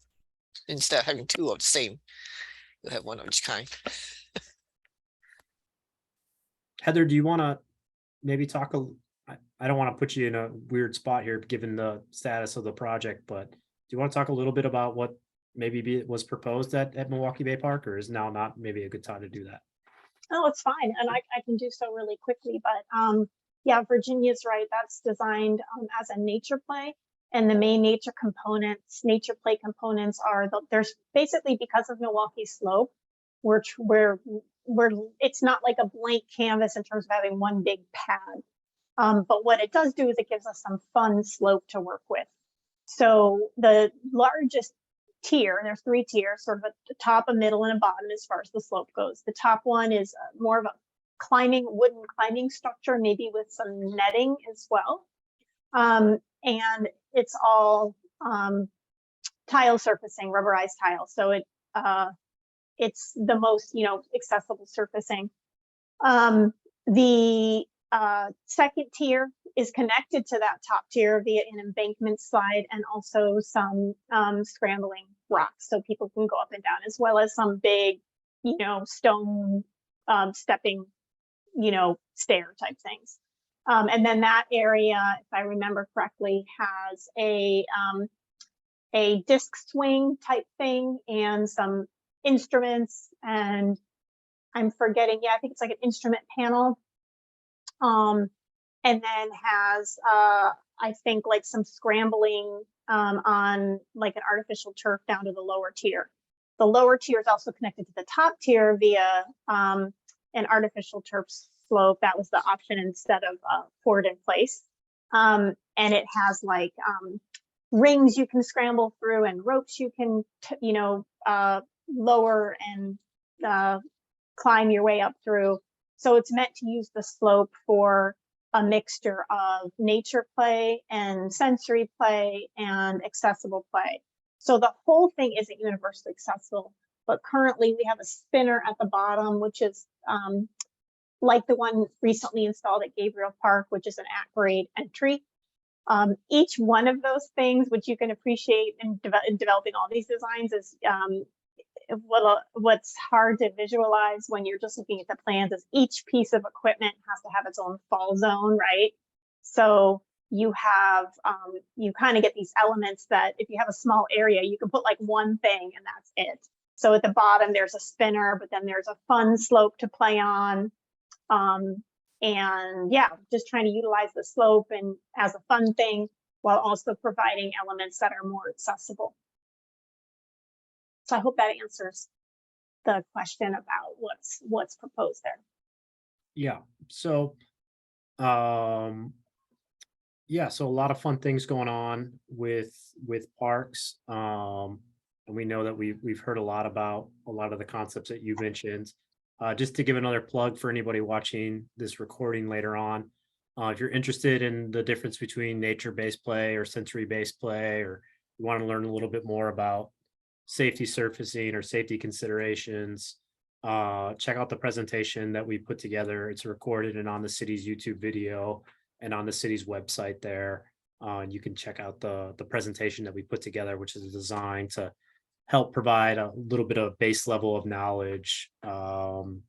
instead of having 2 of the same, you'll have 1 of each kind. Heather, do you want to maybe talk I don't want to put you in a weird spot here, given the status of the project, but do you want to talk a little bit about what was proposed at Milwaukie Bay Park, or is now not maybe a good time to do that? Oh, it's fine. And I can do so really quickly, but yeah, Virginia's right. That's designed as a nature play. And the main nature play components are there's basically, because of Milwaukee's slope, we're it's not like a blank canvas in terms of having one big pad. But what it does do is it gives us some fun slope to work with. So the largest tier, there's 3 tiers, sort of at the top, a middle, and a bottom as far as the slope goes. The top one is more of a wooden climbing structure, maybe with some netting as well. And it's all tile surfacing, rubberized tile. So it's the most, accessible surfacing. The second tier is connected to that top tier via an embankment slide and also some scrambling rocks, so people can go up and down, as well as some big, stone stepping, stair type things. And then that area, if I remember correctly, has a disc swing type thing and some instruments, and I'm forgetting, I think it's like an instrument panel. And then has, I think, like some scrambling on like an artificial turf down to the lower tier. The lower tier is also connected to the top tier via an artificial turf slope. That was the option instead of poured in place. And it has like rings you can scramble through and ropes you can, lower and climb your way up through. So it's meant to use the slope for a mixture of nature play and sensory play and accessible play. So the whole thing isn't universally accessible, but currently we have a spinner at the bottom, which is like the one recently installed at Gabriel Park, which is an at-grade entry. Each one of those things, which you can appreciate in developing all these designs, is what's hard to visualize when you're just looking at the plans, is each piece of equipment has to have its own fall zone, right? So you have, you kind of get these elements that if you have a small area, you can put like one thing and that's it. So at the bottom, there's a spinner, but then there's a fun slope to play on. And yeah, just trying to utilize the slope and as a fun thing while also providing elements that are more accessible. So I hope that answers the question about what's proposed there. Yeah. So, so a lot of fun things going on with parks. And we know that we've heard a lot about a lot of the concepts that you mentioned. Just to give another plug for anybody watching this recording later on, if you're interested in the difference between nature-based play or sensory-based play, or you want to learn a little bit more about safety surfacing or safety considerations, check out the presentation that we put together. It's recorded and on the city's YouTube video and on the city's website there. And you can check out the presentation that we put together, which is designed to help provide a little bit of base level of knowledge on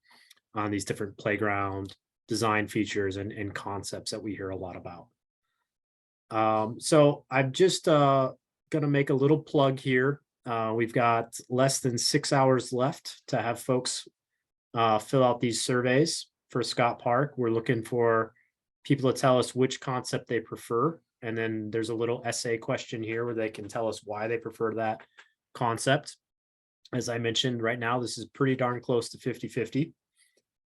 these different playground design features and concepts that we hear a lot about. So I'm just going to make a little plug here. We've got less than 6 hours left to have folks fill out these surveys for Scott Park. We're looking for people to tell us which concept they prefer. And then there's a little essay question here where they can tell us why they prefer that concept. As I mentioned, right now, this is pretty darn close to 50-50.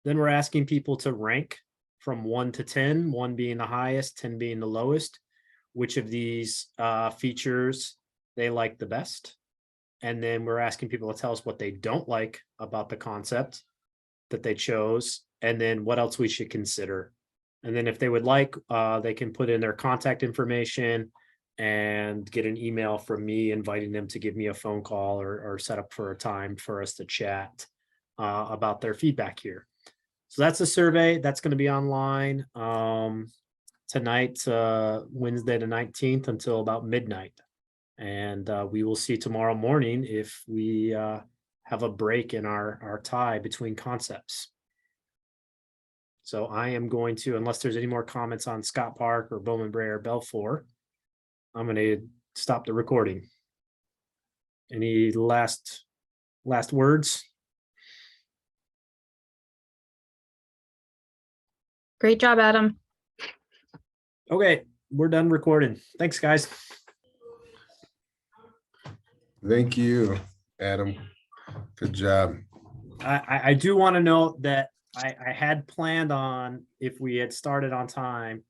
Then we're asking people to rank from 1 to 10, 1 being the highest, 10 being the lowest, which of these features they like the best. And then we're asking people to tell us what they don't like about the concept that they chose, and then what else we should consider. And then if they would like, they can put in their contact information and get an email from me inviting them to give me a phone call or set up for a time for us to chat about their feedback here. So that's a survey that's going to be online tonight, Wednesday the 19th, until about midnight. And we will see tomorrow morning if we have a break in our tie between concepts. So I am going to, unless there's any more comments on Scott Park or Bowman-Brae or Balfour, I'm going to stop the recording. Any last words? Great job, Adam. Okay, we're done recording. Thanks, guys. Thank you, Adam. Good job. I do want to note that I had planned on, if we had started on time,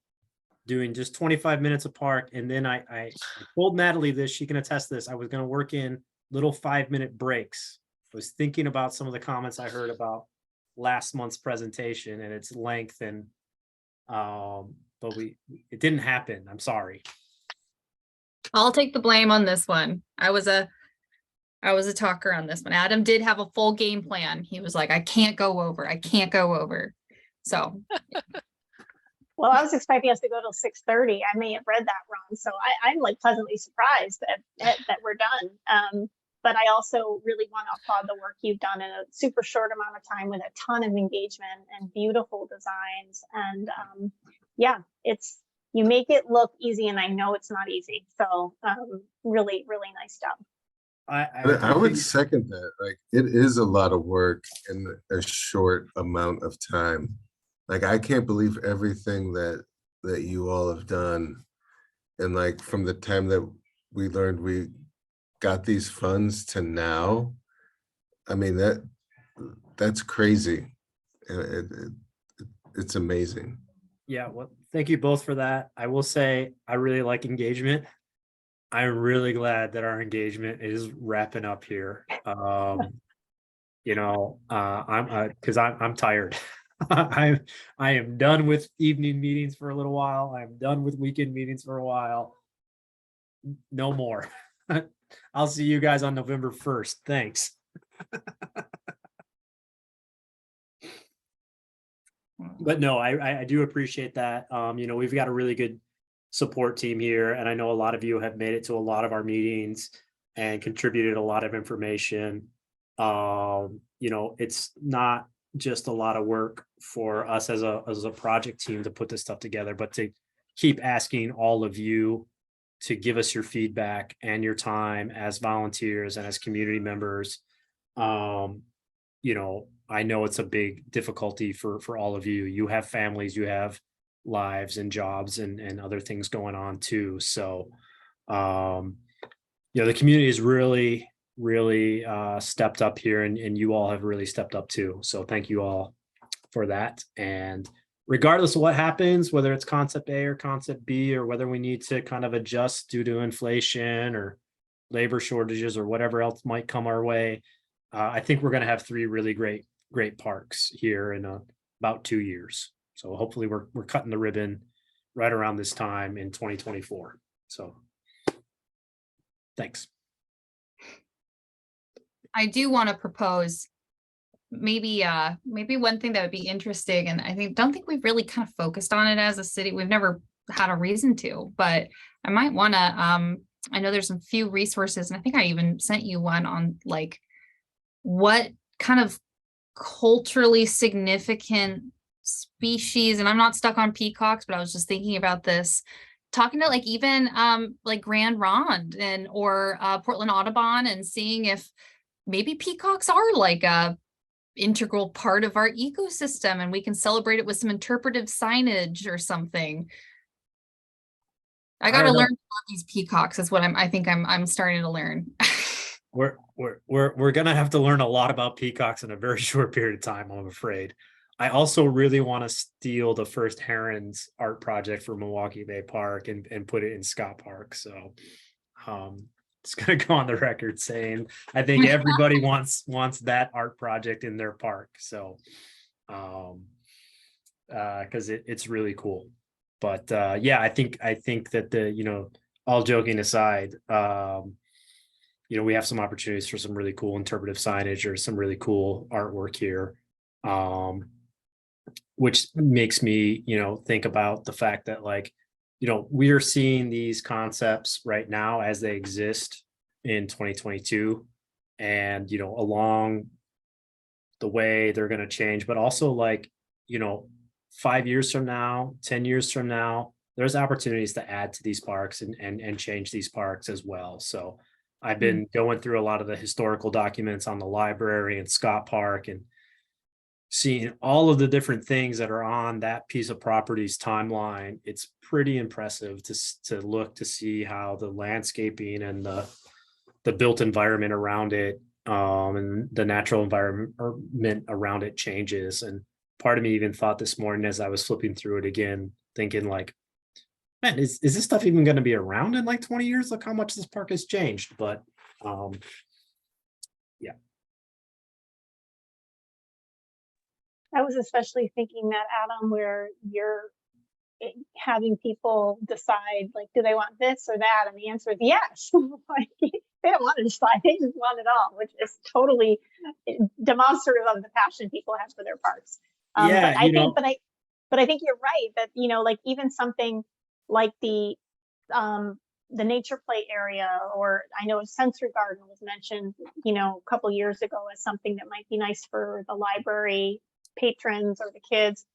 doing just 25 minutes of park. And then I told Natalie this, she can attest this. I was going to work in little 5-minute breaks. I was thinking about some of the comments I heard about last month's presentation and its length, and but it didn't happen. I'm sorry. I'll take the blame on this one. I was a talker on this one. Adam did have a full game plan. He was like, I can't go over. I can't go over. So Well, I was expecting us to go till 6:30. I may have read that wrong. So I'm like pleasantly surprised that we're done. But I also really want to applaud the work you've done in a super short amount of time with a ton of engagement and beautiful designs. And yeah, you make it look easy, and I know it's not easy. So really, really nice job. I would second that. Like, it is a lot of work in a short amount of time. Like, I can't believe everything that you all have done. And like, from the time that we learned we got these funds to now, I mean, that's crazy. It's amazing. Yeah, well, thank you both for that. I will say I really like engagement. I'm really glad that our engagement is wrapping up here. You know, I'm tired. I am done with evening meetings for a little while. I'm done with weekend meetings for a while. No more. I'll see you guys on November 1st. Thanks. But no, I do appreciate that. You know, we've got a really good support team here, and I know a lot of you have made it to a lot of our meetings and contributed a lot of information. You know, it's not just a lot of work for us as a project team to put this stuff together, but to keep asking all of you to give us your feedback and your time as volunteers and as community members. You know, I know it's a big difficulty for all of you. You have families, you have lives and jobs and other things going on too. So, you know, the community is really stepped up here, and you all have really stepped up too. So thank you all for that. And regardless of what happens, whether it's concept A or concept B, or whether we need to kind of adjust due to inflation or labor shortages or whatever else might come our way, I think we're going to have 3 really great parks here in about 2 years. So hopefully we're cutting the ribbon right around this time in 2024. So thanks. I do want to propose maybe one thing that would be interesting, and don't think we've really kind of focused on it as a city. We've never had a reason to, but I might want to, I know there's some few resources, and I think I even sent you one on like what kind of culturally significant species, and I'm not stuck on peacocks, but I was just thinking about this, talking to like even like Grand Ronde or Portland Audubon, and seeing if maybe peacocks are like a integral part of our ecosystem, and we can celebrate it with some interpretive signage or something. I got to learn about these peacocks. Is what I think I'm starting to learn. We're gonna have to learn a lot about peacocks in a very short period of time, I'm afraid. I also really want to steal the first herons art project for Milwaukie Bay Park and put it in Scott Park. So just gonna go on the record saying I think everybody wants that art project in their park. So because it's really cool. But yeah, I think that you know, all joking aside, you know, we have some opportunities for some really cool interpretive signage or some really cool artwork here, which makes me, you know, think about the fact that, like, you know, we are seeing these concepts right now as they exist in 2022, and, you know, along the way they're going to change, but also, like, you know, 5 years from now, 10 years from now, there's opportunities to add to these parks and change these parks as well. So I've been going through a lot of the historical documents on the library and Scott Park and seeing all of the different things that are on that piece of property's timeline. It's pretty impressive to look to see how the landscaping and the built environment around it, and the natural environment around it changes. And part of me even thought this morning as I was flipping through it again, thinking like, man, is this stuff even going to be around in like 20 years? Look how much this park has changed. But yeah. I was especially thinking that, Adam, where you're having people decide, like, do they want this or that? And the answer is yes. Like, they don't want to decide, they just want it all, which is totally demonstrative of the passion people have for their parks. Yeah, but I think you're right that, like even something like the nature play area, or I know a sensory garden was mentioned, a couple years ago as something that might be nice for the library patrons or the kids.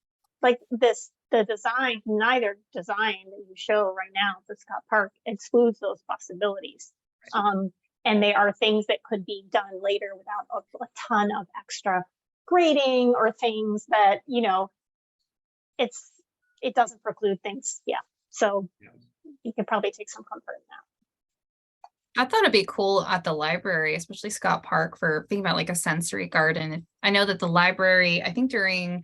Like the design, neither design that you show right now for Scott Park excludes those possibilities. And they are things that could be done later without a ton of extra grading or things that, it doesn't preclude things. Yeah. So you can probably take some comfort in that. I thought it'd be cool at the library, especially Scott Park, for thinking about like a sensory garden. I know that the library, I think during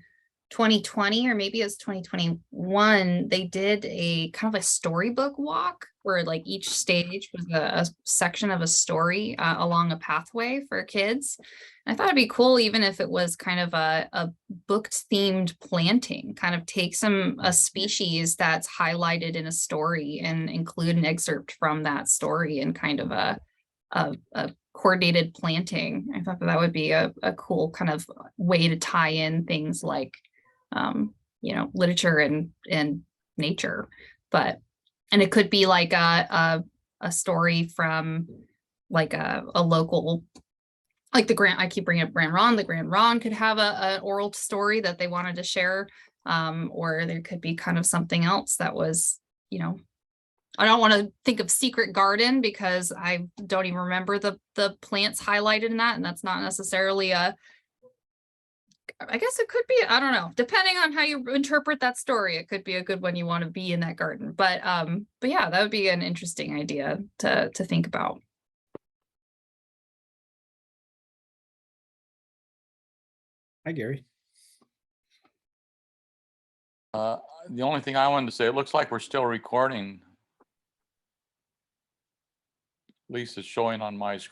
2020 or maybe it was 2021, they did a kind of a storybook walk where like each stage was a section of a story along a pathway for kids. And I thought it'd be cool, even if it was kind of a booked themed planting, kind of take a species that's highlighted in a story and include an excerpt from that story and kind of a coordinated planting. I thought that would be a cool kind of way to tie in things like literature and nature, and it could be like a story from like a local, like the Grand, I keep bringing up Grand Ron. The Grand Ron could have an oral story that they wanted to share, or there could be kind of something else that was, I don't want to think of Secret Garden because I don't even remember the plants highlighted in that, and that's not necessarily I guess it could be, I don't know, depending on how you interpret that story, it could be a good one you want to be in that garden. But yeah, that would be an interesting idea to think about. Hi, Gary. The only thing I wanted to say, it looks like we're still recording. At least it's showing on my screen.